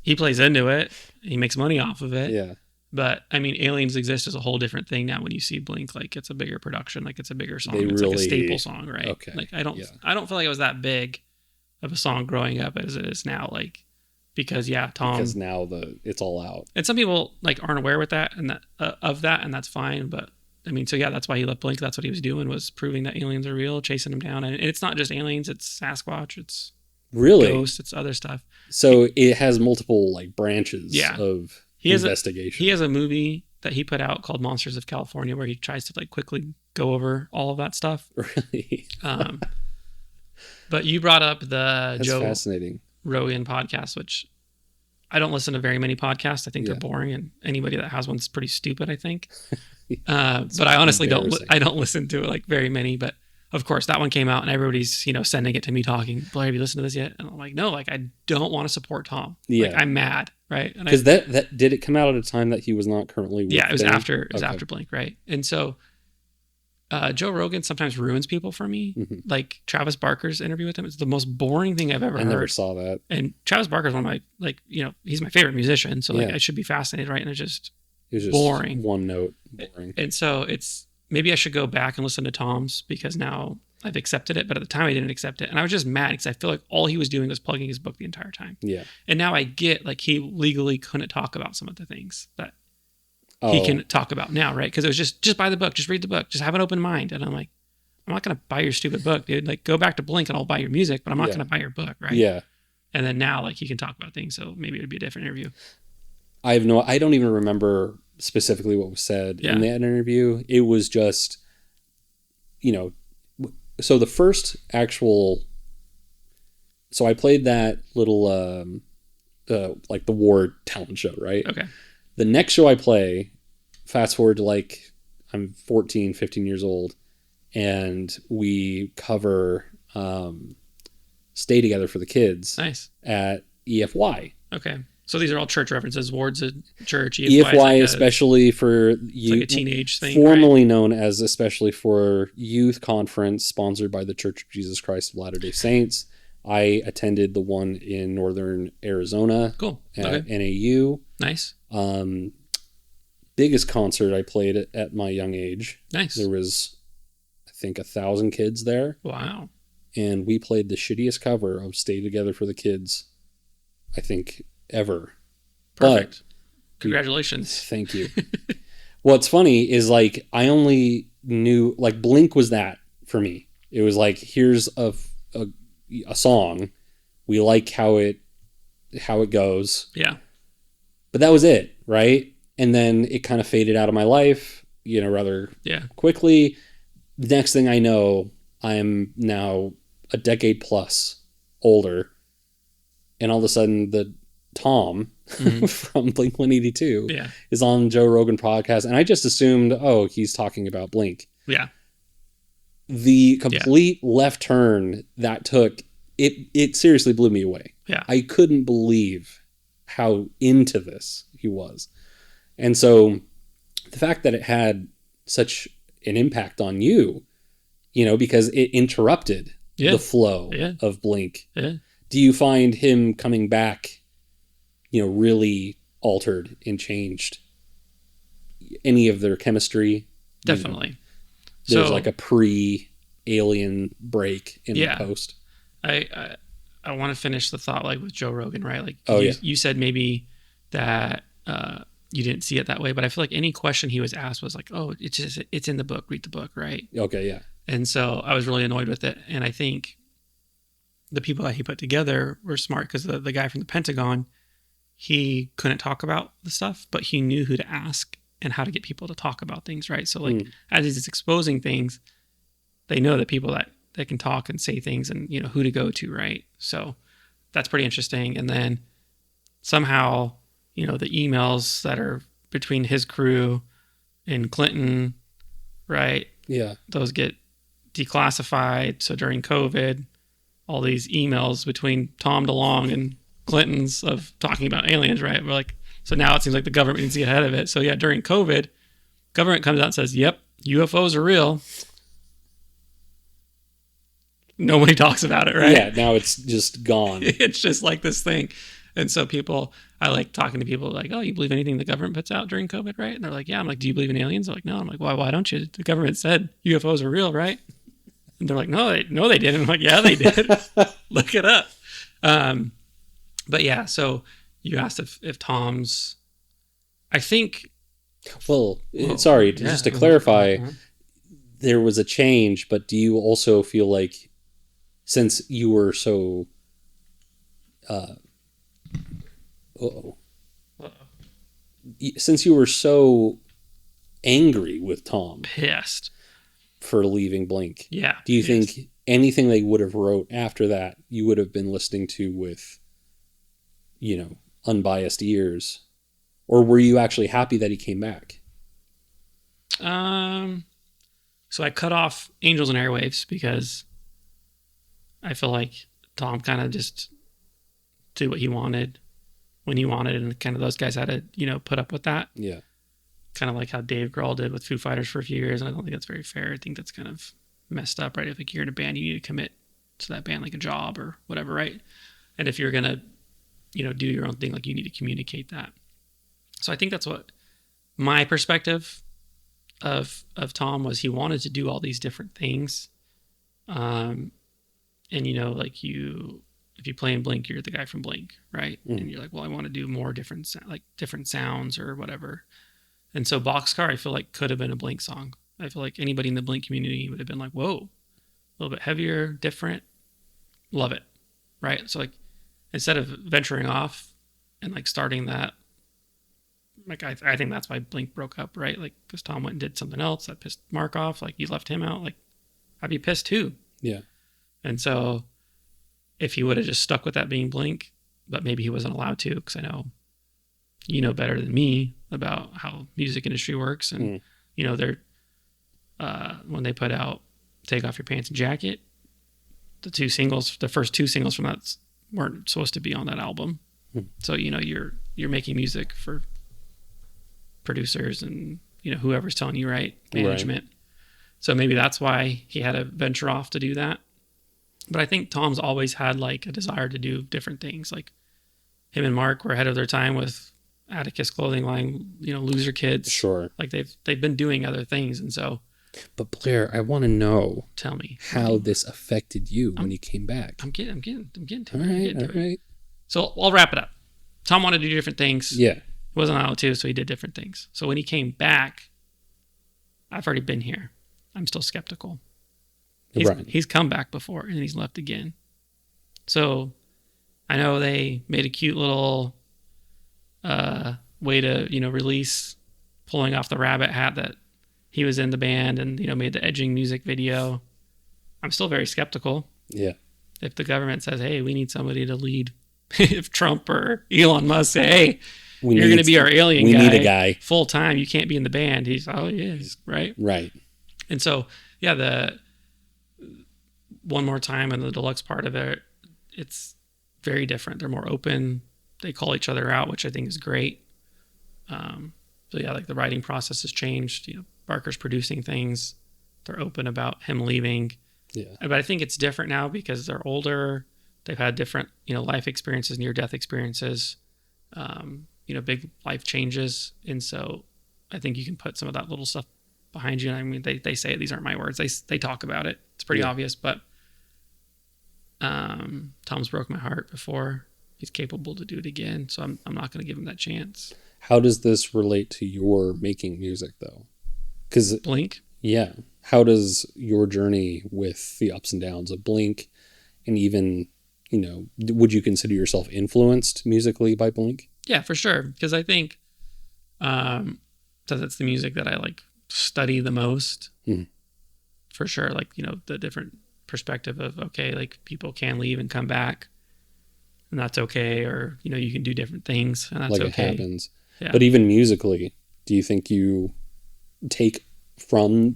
B: he plays into it. He makes money off of it.
A: Yeah.
B: But, I mean, aliens exist is a whole different thing now when you see Blink. Like, it's a bigger production. Like, it's a bigger song. It's like a staple song, right?
A: Okay.
B: Like, I don't feel like it was that big of a song growing up as it is now. Like, because, Tom.
A: Because now it's all out.
B: And some people, like, aren't aware with that and and that's fine. But, I mean, so that's why he left Blink. That's what he was doing, was proving that aliens are real, chasing them down. And it's not just aliens, it's Sasquatch, it's ghosts, it's other stuff.
A: So it has multiple, like, branches of investigation.
B: He has a movie that he put out called Monsters of California where he tries to, like, quickly go over all of that stuff.
A: Really?
B: But you brought up the
A: That's
B: Joe
A: fascinating.
B: Rogan podcast, which I don't listen to very many podcasts. I think they're boring, and anybody that has one's pretty stupid, I think. But I honestly don't listen to it, like, very many. But of course, that one came out and everybody's, sending it to me talking, Blair, have you listened to this yet? And I'm like, no, like, I don't want to support Tom.
A: Yeah.
B: Like, I'm mad, right?
A: Because that did it come out at a time that he was not currently with
B: it was
A: them?
B: after Blink, right? And so Joe Rogan sometimes ruins people for me. Mm-hmm. Like Travis Barker's interview with him, it's the most boring thing I've ever heard.
A: I never saw that.
B: And Travis Barker's one of my, like, he's my favorite musician, so, like, I should be fascinated, right? And it was just boring.
A: One note boring.
B: And so maybe I should go back and listen to Tom's, because now I've accepted it, but at the time I didn't accept it. And I was just mad because I feel like all he was doing was plugging his book the entire time.
A: Yeah.
B: And now I get, like, he legally couldn't talk about some of the things that he can talk about now, right? Because it was just buy the book, just read the book, just have an open mind. And I'm like, I'm not going to buy your stupid book, dude. Like, go back to Blink and I'll buy your music, but I'm not going to buy your book, right?
A: Yeah.
B: And then now, like, he can talk about things, so maybe it would be a different interview.
A: I don't even remember specifically what was said in that interview. It was just, so the first actual, so I played that little, like the Ward talent show, right?
B: Okay.
A: The next show I play, fast forward to, like, I'm 14, 15 years old, and we cover Stay Together for the Kids.
B: Nice.
A: At EFY.
B: Okay. So these are all church references. Ward's a church.
A: EFY like especially for youth.
B: Like a teenage thing.
A: Formerly known as Especially for Youth Conference, sponsored by the Church of Jesus Christ of Latter-day Saints. I attended the one in Northern Arizona.
B: Cool.
A: At NAU.
B: Nice.
A: Biggest concert I played at my young age.
B: Nice.
A: There was, I think, 1,000 kids there.
B: Wow.
A: And we played the shittiest cover of Stay Together for the Kids, I think, ever.
B: Perfect. Congratulations.
A: Thank you. What's funny is, like, I only knew, like, Blink was that for me. It was like, here's a song. We like how it goes.
B: Yeah.
A: But that was it, right? And then it kind of faded out of my life, rather quickly. The next thing I know, I am now a decade plus older. And all of a sudden, the Tom from Blink-182 is on Joe Rogan podcast. And I just assumed, he's talking about Blink.
B: Yeah.
A: The complete left turn that took, it seriously blew me away.
B: Yeah.
A: I couldn't believe how into this he was. And so the fact that it had such an impact on you, because it interrupted the flow of Blink.
B: Yeah.
A: Do you find him coming back, really altered and changed any of their chemistry?
B: Definitely.
A: There's like a pre-alien break in the post.
B: I want to finish the thought, like, with Joe Rogan, right? Like, you said maybe that you didn't see it that way, but I feel like any question he was asked was like, it's in the book, read the book, right?
A: Okay, yeah.
B: And so I was really annoyed with it. And I think the people that he put together were smart, because the guy from the Pentagon, he couldn't talk about the stuff, but he knew who to ask and how to get people to talk about things, right? So, like, as he's exposing things, they know that people that they can talk and say things and, you know, who to go to, right? So that's pretty interesting. And then somehow, you know, the emails that are between his crew and Clinton, right?
A: Yeah.
B: Those get declassified. So during COVID, all these emails between Tom DeLonge and Clinton's of talking about aliens, right? We're like, so now it seems like the government needs to get ahead of it. So yeah, during COVID, government comes out and says, yep, UFOs are real. Nobody talks about it, right?
A: Yeah, now it's just gone.
B: It's just like this thing. And so I like talking to people like, oh, you believe anything the government puts out during COVID, right? And they're like, yeah. I'm like, do you believe in aliens? They're like, no. I'm like, why don't you? The government said UFOs are real, right? And they're like, no, they didn't. I'm like, yeah, they did. Look it up. But yeah, so you asked if Tom's, I think.
A: Well, sorry, just to clarify, there was a change, but do you also feel like, since you were so, since you were so angry with Tom,
B: pissed
A: for leaving Blink,
B: yeah,
A: do you think anything they would have wrote after that you would have been listening to with, you know, unbiased ears, or were you actually happy that he came back?
B: So I cut off Angels and Airwaves because I feel like Tom kind of just did what he wanted when he wanted, and kind of those guys had to, you know, put up with that.
A: Yeah.
B: Kind of like how Dave Grohl did with Foo Fighters for a few years, and I don't think that's very fair. I think that's kind of messed up, right? If like you're in a band, you need to commit to that band like a job or whatever, right? And if you're gonna, you know, do your own thing, like you need to communicate that. So I think that's what my perspective of Tom was. He wanted to do all these different things, and you know, like if you play in Blink, you're the guy from Blink, right? And you're like, well, I want to do more different sounds or whatever. And so Boxcar, I feel like could have been a Blink song. I feel like anybody in the Blink community would have been like, whoa, a little bit heavier, different, love it, right? So like, instead of venturing off and like starting that, like I think that's why Blink broke up, right? Like, because Tom went and did something else that pissed Mark off. Like, you left him out. Like, I'd be pissed too.
A: Yeah.
B: And so if he would have just stuck with that being Blink, but maybe he wasn't allowed to, because I know you know better than me about how music industry works. And, you know, they're, when they put out Take Off Your Pants and Jacket, the first two singles from that weren't supposed to be on that album. So, you know, you're making music for producers and, you know, whoever's telling you, right, management. Right. So maybe that's why he had to venture off to do that. But I think Tom's always had like a desire to do different things. Like him and Mark were ahead of their time with Atticus clothing line, you know, Loser Kids.
A: Sure.
B: Like they've been doing other things. And so.
A: But Blair, I want to know.
B: Tell me
A: how this affected you when you came back.
B: I'm getting to
A: it. All right.
B: So I'll wrap it up. Tom wanted to do different things.
A: Yeah.
B: He wasn't allowed to, so he did different things. So when he came back, I've already been here. I'm still skeptical. He's come back before and he's left again. So I know they made a cute little way to, you know, release pulling off the rabbit hat that he was in the band and, you know, made the edging music video. I'm still very skeptical.
A: Yeah.
B: If the government says, hey, we need somebody to lead, if Trump or Elon Musk say, hey, you're going to be our alien guy. We need a guy. Full time. You can't be in the band. He is, right?
A: Right.
B: And so, yeah, the one more time and the deluxe part of it, it's very different. They're more open. They call each other out, which I think is great. So yeah, like the writing process has changed. You know, Barker's producing things. They're open about him leaving.
A: Yeah.
B: But I think it's different now because they're older. They've had different, you know, life experiences, near-death experiences, you know, big life changes. And so I think you can put some of that little stuff behind you. And I mean, they say it, these aren't my words. They talk about it. It's pretty obvious, but Tom's broke my heart before. He's capable to do it again. So I'm not going to give him that chance.
A: How does this relate to your making music though? Because
B: Blink?
A: Yeah. How does your journey with the ups and downs of Blink, and even, you know, would you consider yourself influenced musically by Blink?
B: Yeah, for sure. Because I think so that's the music that I like study the most. For sure. Like, you know, the different perspective of, okay, like people can leave and come back and that's okay. Or, you know, you can do different things and that's
A: like
B: okay.
A: It happens.
B: Yeah.
A: But even musically, do you think you take from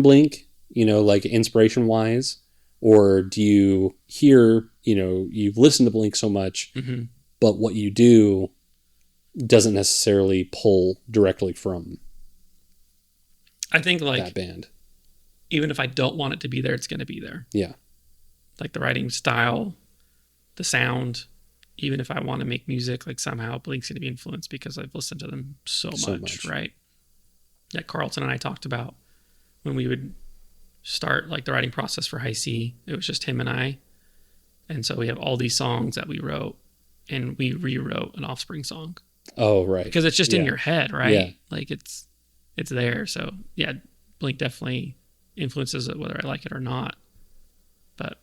A: Blink, you know, like inspiration wise, or do you hear, you know, you've listened to Blink so much, but what you do doesn't necessarily pull directly from
B: I think like
A: that band.
B: Even if I don't want it to be there, it's going to be there.
A: Yeah.
B: Like the writing style, the sound, even if I want to make music, like somehow Blink's going to be influenced because I've listened to them so much, right? That Carlton and I talked about when we would start like the writing process for Hycie. It was just him and I. And so we have all these songs that we wrote, and we rewrote an Offspring song.
A: Oh, right.
B: Because it's just in your head, right?
A: Yeah.
B: Like it's there. So yeah, Blink definitely influences it whether I like it or not. But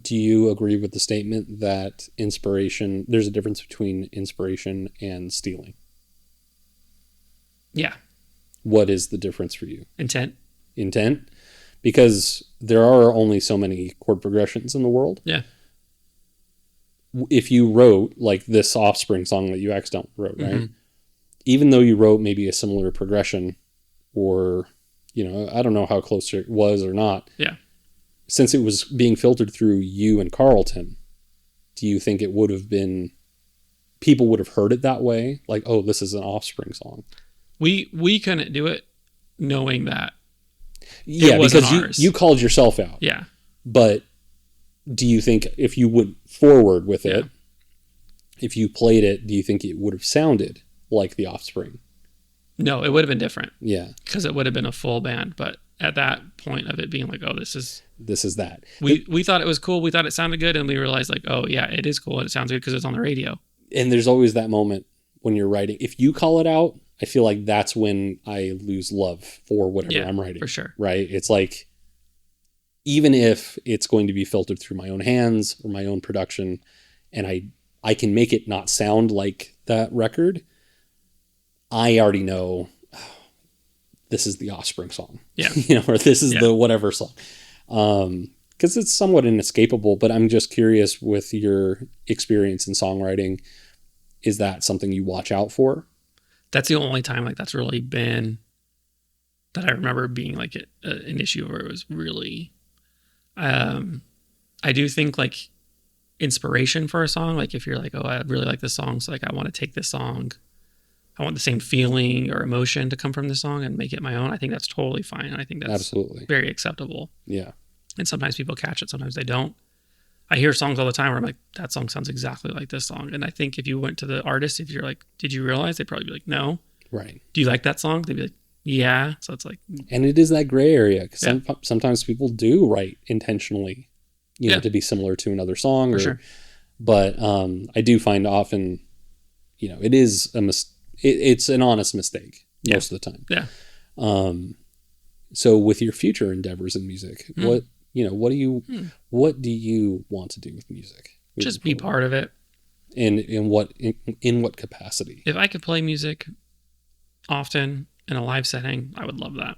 A: do you agree with the statement that there's a difference between inspiration and stealing?
B: Yeah.
A: What is the difference for you?
B: Intent?
A: Because there are only so many chord progressions in the world.
B: Yeah.
A: If you wrote like this Offspring song that you accidentally wrote, right? Even though you wrote maybe a similar progression, or, you know, I don't know how close it was or not.
B: Yeah.
A: Since it was being filtered through you and Carlton, do you think it would have been, people would have heard it that way? Like, oh, this is an Offspring song.
B: We couldn't do it knowing that.
A: Yeah, because you called yourself out.
B: Yeah.
A: But do you think if you went forward with it, if you played it, do you think it would have sounded like the Offspring?
B: No, it would have been different.
A: Yeah.
B: Because it would have been a full band. But at that point of it being like, oh, this is
A: that.
B: We thought it was cool. We thought it sounded good. And we realized like, oh, yeah, it is cool. And it sounds good because it's on the radio.
A: And there's always that moment when you're writing. If you call it out, I feel like that's when I lose love for whatever I'm writing.
B: For sure.
A: Right? It's like, even if it's going to be filtered through my own hands or my own production, and I can make it not sound like that record, I already know, oh, this is the Offspring song.
B: Yeah.
A: You know, or this is the whatever song. Because it's somewhat inescapable, but I'm just curious, with your experience in songwriting, is that something you watch out for?
B: That's the only time like that's really been that I remember being like an issue where it was really, I do think like inspiration for a song, like if you're like, oh, I really like this song, so like I want to take this song, I want the same feeling or emotion to come from this song and make it my own. I think that's totally fine. I think that's
A: absolutely
B: very acceptable.
A: Yeah.
B: And sometimes people catch it, sometimes they don't. I hear songs all the time where I'm like, that song sounds exactly like this song. And I think if you went to the artist, if you're like, did you realize? They'd probably be like, no.
A: Right.
B: Do you like that song? They'd be like, yeah. So it's like.
A: And it is that gray area, because sometimes people do write intentionally, you know, to be similar to another song.
B: For sure.
A: But I do find often, you know, it is it's an honest mistake most of the time.
B: Yeah.
A: So with your future endeavors in music, what do you want to do with music?
B: Just be part of it.
A: In what capacity?
B: If I could play music often in a live setting, I would love that.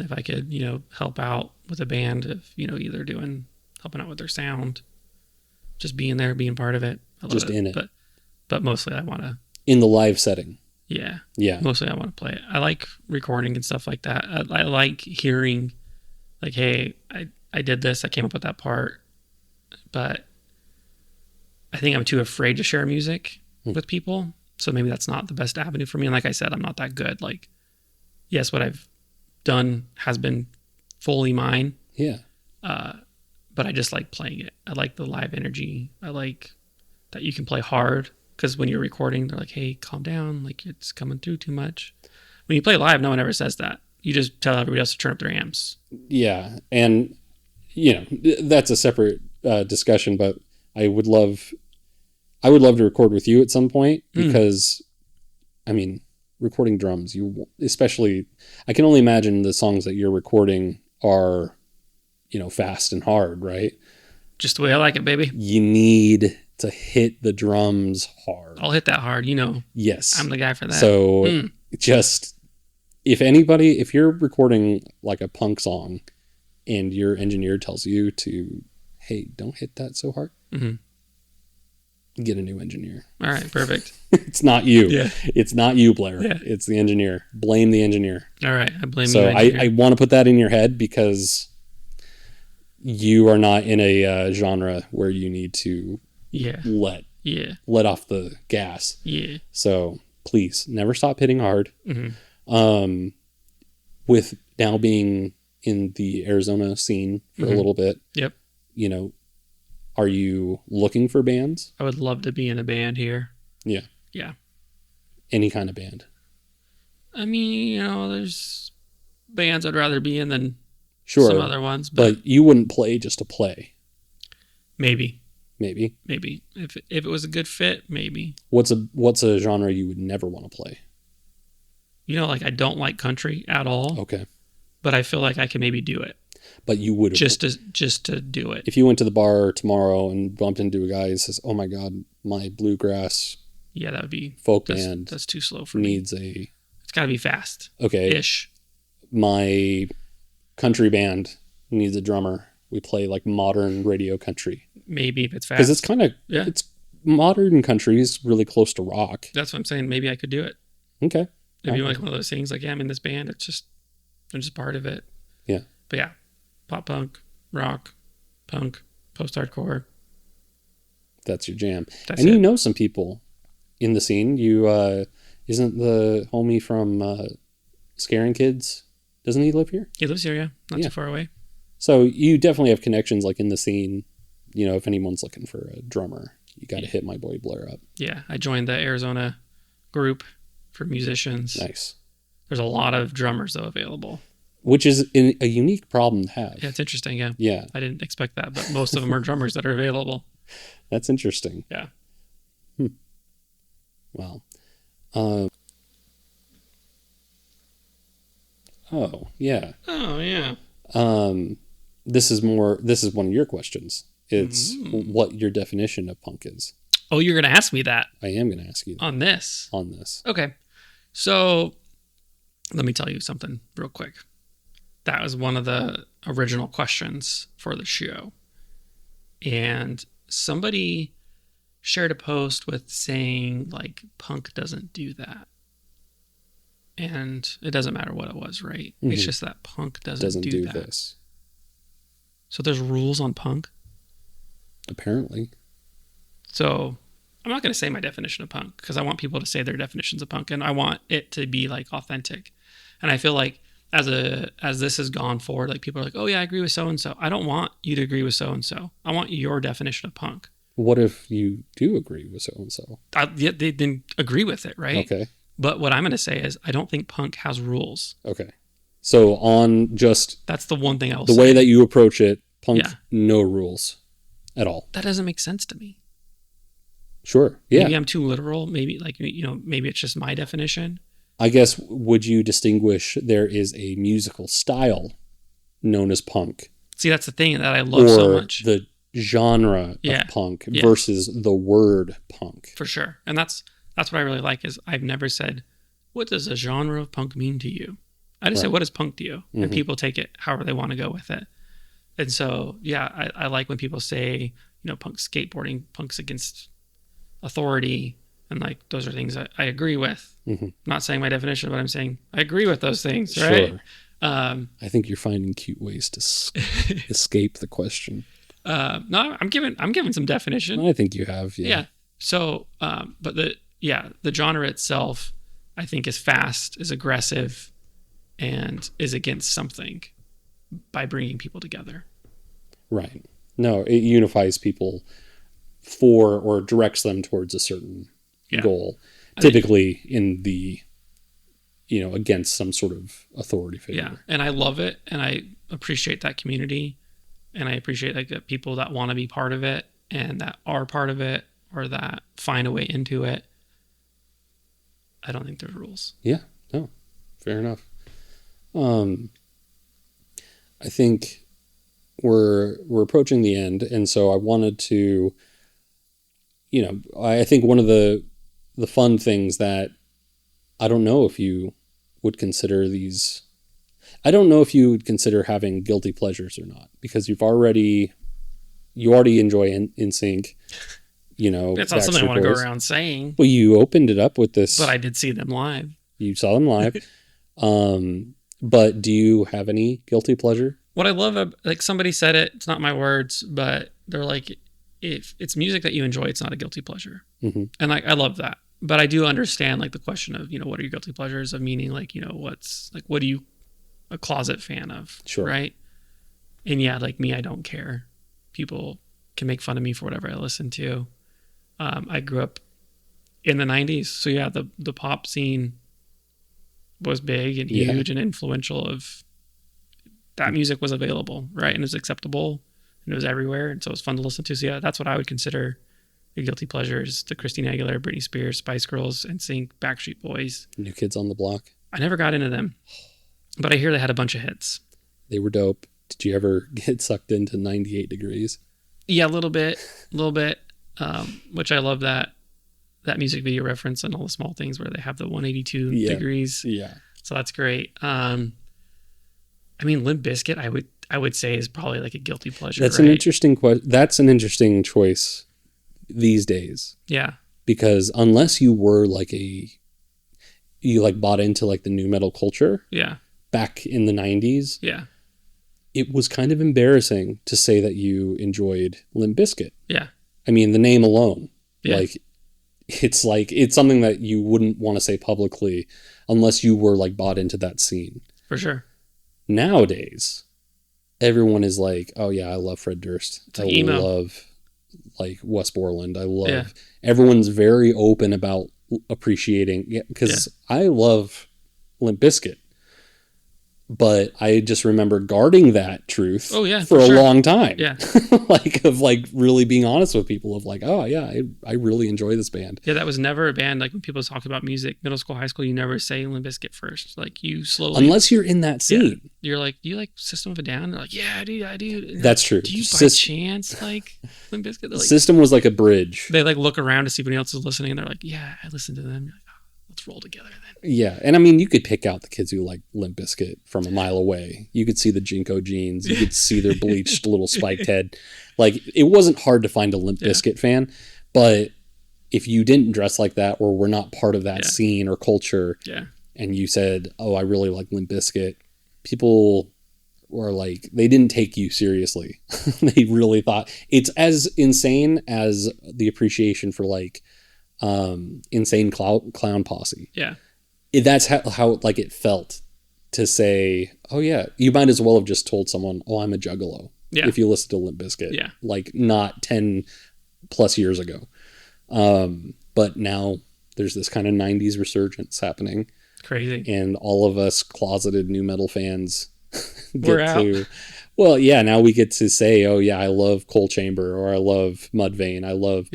B: If I could, you know, help out with a band, if, you know, either helping out with their sound, just being there, being part of it. I love
A: just
B: it.
A: in it.
B: But mostly I want to.
A: In the live setting.
B: Yeah.
A: Yeah.
B: Mostly I want to play it. I like recording and stuff like that. I like hearing like, hey, I did this. I came up with that part. But I think I'm too afraid to share music with people. So maybe that's not the best avenue for me. And like I said, I'm not that good. Like, yes, what I've done has been fully mine.
A: Yeah.
B: But I just like playing it. I like the live energy. I like that you can play hard. Because when you're recording, they're like, hey, calm down. Like, it's coming through too much. When you play live, no one ever says that. You just tell everybody else to turn up their amps.
A: Yeah. And, you know, that's a separate discussion, but I would love to record with you at some point, because, I mean, recording drums, especially, I can only imagine the songs that you're recording are, you know, fast and hard, right?
B: Just the way I like it, baby.
A: You need to hit the drums hard.
B: I'll hit that hard, you know.
A: Yes.
B: I'm the guy for that.
A: So just if you're recording like a punk song and your engineer tells you to, hey, don't hit that so hard, get a new engineer.
B: All right, perfect.
A: It's not you.
B: Yeah.
A: It's not you, Blair.
B: Yeah.
A: It's the engineer. Blame the engineer.
B: All right, I blame
A: you. So I want to put that in your head because you are not in a genre where you need to let off the gas.
B: Yeah.
A: So please never stop hitting hard. With now being in the Arizona scene for a little bit.
B: Yep.
A: You know, are you looking for bands?
B: I would love to be in a band here.
A: Yeah.
B: Yeah.
A: Any kind of band.
B: I mean, you know, there's bands I'd rather be in than
A: some
B: other ones.
A: But you wouldn't play just to play.
B: Maybe.
A: If
B: it was a good fit, maybe.
A: What's a genre you would never want to play?
B: You know, like I don't like country at all.
A: Okay.
B: But I feel like I can maybe do it.
A: But you would
B: just to do it.
A: If you went to the bar tomorrow and bumped into a guy who says, "Oh my God, my bluegrass."
B: Yeah, that would be
A: folk band.
B: That's too slow for me. It's got to be fast.
A: Okay.
B: Ish.
A: My country band needs a drummer. We play like modern radio country.
B: Maybe if it's fast.
A: Because it's kind of it's modern country is really close to rock.
B: That's what I'm saying. Maybe I could do it.
A: Okay.
B: Maybe like one of those things like, yeah, I'm in this band. I'm just part of it.
A: Yeah.
B: But yeah, pop punk, rock, punk, post-hardcore.
A: That's your jam. You know some people in the scene. You isn't the homie from Scaring Kids? Doesn't he live here?
B: He lives here, yeah. Not too far away.
A: So you definitely have connections like in the scene. You know, if anyone's looking for a drummer, you got to hit my boy Blair up.
B: Yeah, I joined the Arizona group for musicians.
A: Nice.
B: There's a lot of drummers, though, available.
A: Which is a unique problem to have.
B: Yeah, it's interesting, yeah.
A: Yeah.
B: I didn't expect that, but most of them are drummers that are available.
A: That's interesting.
B: Yeah.
A: Wow. Oh, yeah.
B: Oh, yeah.
A: This is one of your questions. It's what your definition of punk is.
B: Oh, you're going to ask me that?
A: I am going to ask you that.
B: On this?
A: On this.
B: Okay. So let me tell you something real quick. That was one of the original questions for the show. And somebody shared a post with saying, like, punk doesn't do that. And it doesn't matter what it was, right? Mm-hmm. It's just that punk doesn't do that.
A: This.
B: So there's rules on punk?
A: Apparently. So
B: I'm not going to say my definition of punk because I want people to say their definitions of punk and I want it to be like authentic. And I feel like as this has gone forward, like people are like, oh yeah, I agree with so-and-so. I don't want you to agree with so-and-so. I want your definition of punk.
A: What if you do agree with so-and-so?
B: They didn't agree with it, right?
A: Okay.
B: But what I'm going to say is I don't think punk has rules.
A: Okay. So on just...
B: That's the one thing I will say.
A: The way that you approach it, punk, no rules at all.
B: That doesn't make sense to me.
A: Sure. Yeah.
B: Maybe I'm too literal. Maybe maybe it's just my definition.
A: I guess, would you distinguish there is a musical style known as punk?
B: See, that's the thing that I love so much.
A: The genre of punk versus the word punk.
B: For sure. And that's what I really like is I've never said, what does a genre of punk mean to you? I just say, what is punk to you? Mm-hmm. And people take it however they want to go with it. And so, yeah, I like when people say, punk's skateboarding, punk's against authority. And like, those are things I agree with. Mm-hmm. I'm not saying my definition, but I'm saying I agree with those things, right? Sure.
A: I think you're finding cute ways to escape the question.
B: No, I'm giving some definition.
A: I think you have, yeah.
B: Yeah. So, but the genre itself, I think is fast, is aggressive, and is against something by bringing people together. Right.
A: No, it unifies people for or directs them towards a certain goal, typically in the, against some sort of authority figure.
B: Yeah. And I love it. And I appreciate that community. And I appreciate like the people that want to be part of it and that are part of it or that find a way into it. I don't think there's rules.
A: Yeah. No, fair enough. I think we're approaching the end. And so I wanted to, I think one of the fun things that I don't know if you would consider these. I don't know if you would consider having guilty pleasures or not, because you already enjoy NSYNC.
B: It's not something I want to go around saying.
A: Well, you opened it up with this,
B: but I did see them live. You
A: saw them live. But do you have any guilty pleasure?
B: What I love, like somebody said it, it's not my words, but they're like, if it's music that you enjoy, it's not a guilty pleasure. Mm-hmm. And like, I love that. But I do understand like the question of, what are your guilty pleasures, of meaning like, what are you a closet fan of?
A: Sure.
B: Right. And yeah, like me, I don't care. People can make fun of me for whatever I listen to. I grew up in the 90s. So yeah, the pop scene was big and huge and influential. Of that music was available, right? And it was acceptable and it was everywhere. And so it was fun to listen to. So yeah, that's what I would consider the guilty pleasures: the Christina Aguilera, Britney Spears, Spice Girls, NSYNC, Backstreet Boys.
A: New Kids on the Block.
B: I never got into them, but I hear they had a bunch of hits.
A: They were dope. Did you ever get sucked into 98 Degrees?
B: Yeah, a little bit. Which I love that music video reference and all the small things where they have the 182 degrees.
A: Yeah.
B: So that's great. I mean, Limp Bizkit, I would say is probably like a guilty pleasure.
A: That's an interesting That's an interesting choice these days.
B: Yeah.
A: Because unless you were like you like bought into like the new metal culture.
B: Yeah.
A: Back in the 90s.
B: Yeah.
A: It was kind of embarrassing to say that you enjoyed Limp Bizkit.
B: Yeah.
A: I mean, the name alone.
B: Yeah.
A: It's something that you wouldn't want to say publicly unless you were like bought into that scene.
B: For sure.
A: Nowadays, everyone is like, oh yeah, I love Fred Durst. I love like Wes Borland. I love, everyone's very open about appreciating, because I love Limp Bizkit. But I just remember guarding that truth for a long time.
B: Yeah.
A: like really being honest with people of like, oh yeah, I really enjoy this band.
B: Yeah, that was never a band. Like when people talk about music, middle school, high school, you never say Limp Bizkit first. Like you slowly.
A: Unless you're in that scene.
B: Yeah, you're like, do you like System of a Down? They're like, yeah, I do.
A: That's true.
B: Do you by chance like Limp Bizkit? Like,
A: System was like a bridge.
B: They like look around to see if anyone else is listening, and they're like, yeah, I listen to them. You're like, oh, let's roll together then.
A: Yeah, and I mean, you could pick out the kids who like Limp Bizkit from a mile away. You could see the Jinko jeans. You could see their bleached little spiked head. Like, it wasn't hard to find a Limp Bizkit fan, but if you didn't dress like that or were not part of that scene or culture, and you said, oh, I really like Limp Bizkit, people were like, they didn't take you seriously. They really thought it's as insane as the appreciation for like Insane Clown Posse.
B: Yeah.
A: That's how like it felt to say, oh yeah, you might as well have just told someone, oh, I'm a juggalo. Yeah. If you listen to Limp Bizkit.
B: Yeah.
A: Like not 10 plus years ago. But now there's this kind of 90s resurgence happening.
B: Crazy.
A: And all of us closeted new metal fans
B: We're out.
A: Well, yeah, now we get to say, oh yeah, I love Coal Chamber, or I love Mudvayne. I love,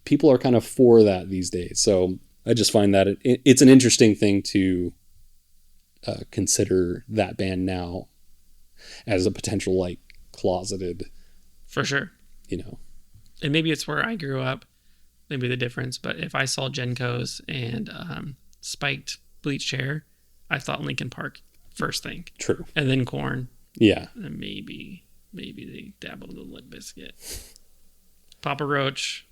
A: people are kind of for that these days. So I just find that it's an interesting thing to consider that band now as a potential like closeted.
B: For sure. And maybe it's where I grew up, maybe the difference. But if I saw Genkos and spiked bleached hair, I thought Linkin Park first thing.
A: True.
B: And then Korn.
A: Yeah.
B: And then maybe they dabbled in Limp Bizkit. Papa Roach.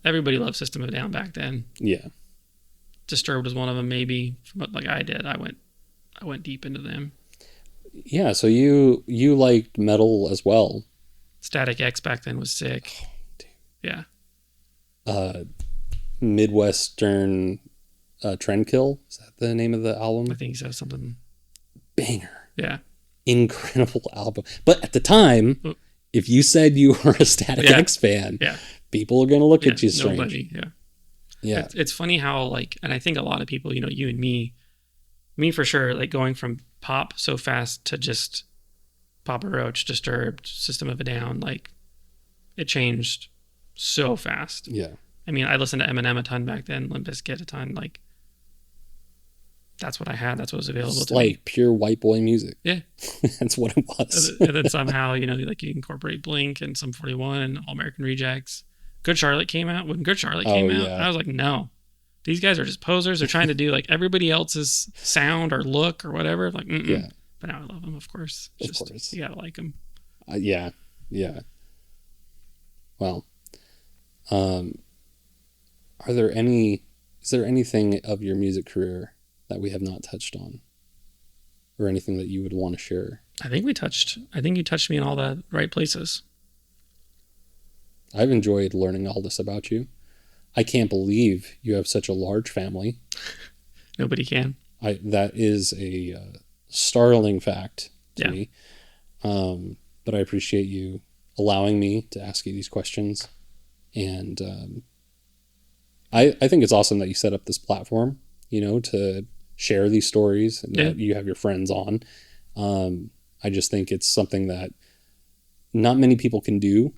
B: Everybody loved System of a Down back then.
A: Yeah.
B: Disturbed was one of them, maybe. Like I did. I went deep into them.
A: Yeah, so you liked metal as well.
B: Static X back then was sick. Oh, dude. Yeah.
A: Midwestern Trendkill, is that the name of the album?
B: I think so. Something.
A: Banger.
B: Yeah.
A: Incredible album. But at the time, if you said you were a Static X fan, people are going to look at you strange.
B: Nobody, yeah. It's funny how, like, and I think a lot of people, you and me for sure, like going from pop so fast to just Papa Roach, Disturbed, System of a Down, like it changed so fast.
A: Yeah.
B: I mean, I listened to Eminem a ton back then, Limp Bizkit a ton, like that's what I had. That's what was available to me.
A: Like pure white boy music.
B: Yeah.
A: That's what it was.
B: And then somehow, like you incorporate Blink and Sum 41 and All American Rejects. Good Charlotte came out. When Good Charlotte came out, I was like, no. These guys are just posers. They're trying to do like everybody else's sound or look or whatever. Like, yeah. But now I love them, of course. Of course. You gotta like them.
A: Yeah. Well, is there anything of your music career that we have not touched on, or anything that you would want to share?
B: I think you touched me in all the right places.
A: I've enjoyed learning all this about you. I can't believe you have such a large family.
B: Nobody can.
A: That is a startling fact to me. But I appreciate you allowing me to ask you these questions. And I think it's awesome that you set up this platform, to share these stories and that you have your friends on. I just think it's something that not many people can do.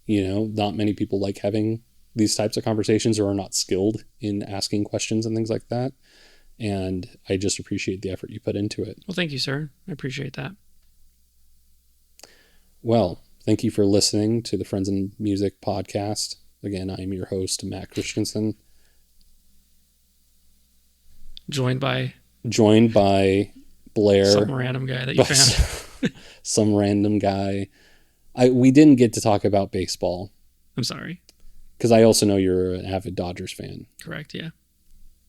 A: Not many people like having these types of conversations or are not skilled in asking questions and things like that. And I just appreciate the effort you put into it.
B: Well, thank you, sir. I appreciate that.
A: Well, thank you for listening to the Friends in Music podcast. Again, I am your host, Matt Christensen. Joined by Blair.
B: Some random guy that you found.
A: Some random guy. We didn't get to talk about baseball.
B: I'm sorry.
A: Because I also know you're an avid Dodgers fan.
B: Correct, yeah.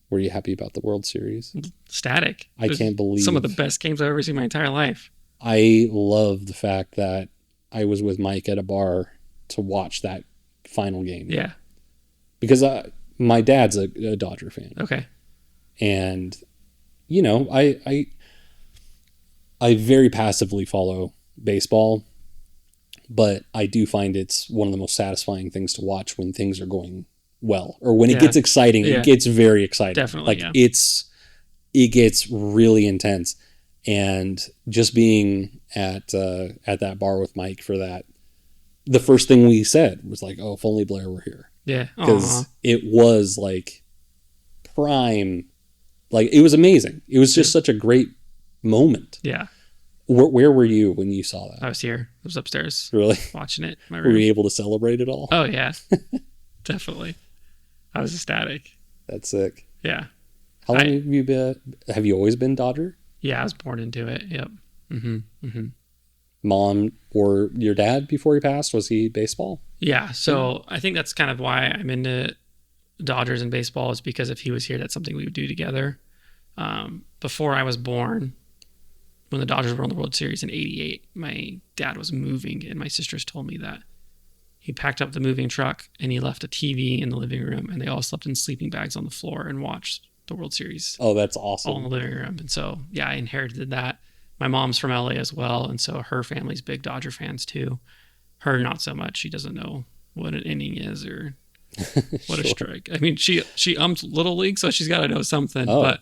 A: Were you happy about the World Series?
B: Ecstatic.
A: I can't believe.
B: Some of the best games I've ever seen in my entire life.
A: I love the fact that I was with Mike at a bar to watch that final game.
B: Yeah.
A: Because my dad's a Dodger fan.
B: Okay.
A: And, I very passively follow baseball, but I do find it's one of the most satisfying things to watch when things are going well, or when it gets exciting. It gets very exciting.
B: Definitely.
A: It gets really intense. And just being at that bar with Mike for that, the first thing we said was like, "Oh, if only Blair were here."
B: Yeah.
A: Because it was like prime, like it was amazing. It was just such a great moment.
B: Yeah.
A: Where were you when you saw that?
B: I was here. I was upstairs.
A: Really?
B: Watching it in my room.
A: Were you able to celebrate it all?
B: Oh, yeah. Definitely. I was ecstatic.
A: That's sick.
B: Yeah.
A: How long have you been? Have you always been Dodger?
B: Yeah, I was born into it. Yep.
A: Mom or your dad before he passed, was he baseball?
B: Yeah. So I think that's kind of why I'm into Dodgers and baseball, is because if he was here, that's something we would do together. Before I was born, when the Dodgers were on the World Series in '88, my dad was moving, and my sisters told me that he packed up the moving truck and he left a TV in the living room, and they all slept in sleeping bags on the floor and watched the World Series.
A: Oh, that's awesome.
B: All in the living room. And so, yeah, I inherited that. My mom's from LA as well, and so her family's big Dodger fans too. Her, not so much. She doesn't know what an inning is or what a strike. I mean, she umped Little League, so she's got to know something.
A: Oh.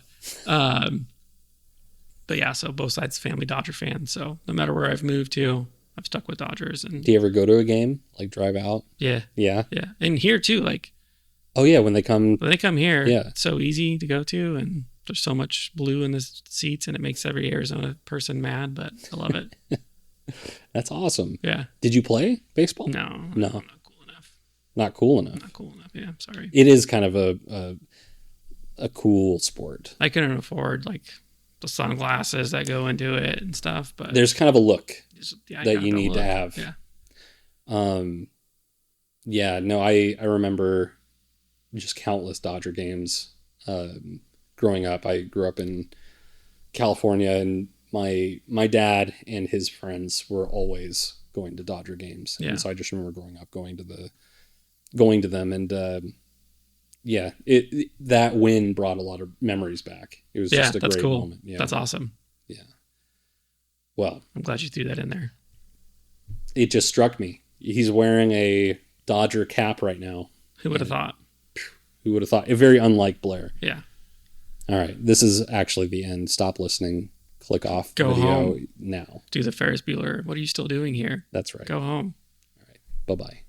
B: But yeah, so both sides family Dodger fans. So no matter where I've moved to, I've stuck with Dodgers. And
A: do you ever go to a game, like drive out?
B: Yeah.
A: Yeah.
B: Yeah. And here too, like.
A: Oh yeah, when they come
B: here,
A: yeah,
B: it's so easy to go to, and there's so much blue in the seats, and it makes every Arizona person mad, but I love it.
A: That's awesome.
B: Yeah.
A: Did you play baseball?
B: No.
A: I'm not cool enough. Not cool enough.
B: Not cool enough. Yeah, I'm sorry.
A: It is kind of a cool sport.
B: I couldn't afford like the sunglasses that go into it and stuff, but
A: there's kind of a look that you need
B: to
A: have.
B: Yeah.
A: Yeah. No, I remember just countless Dodger games growing up. I grew up in California, and my dad and his friends were always going to Dodger games.
B: Yeah.
A: And so I just remember growing up going to them, and that win brought a lot of memories back. It was just a great moment. Yeah.
B: That's awesome.
A: Yeah. Well,
B: I'm glad you threw that in there.
A: It just struck me. He's wearing a Dodger cap right now.
B: Who would have thought?
A: Who would have thought? Very unlike Blair.
B: Yeah.
A: All right. This is actually the end. Stop listening. Click off
B: Go
A: video
B: home.
A: now.
B: Do the Ferris Bueller. What are you still doing here?
A: That's right.
B: Go home.
A: All right. Bye-bye.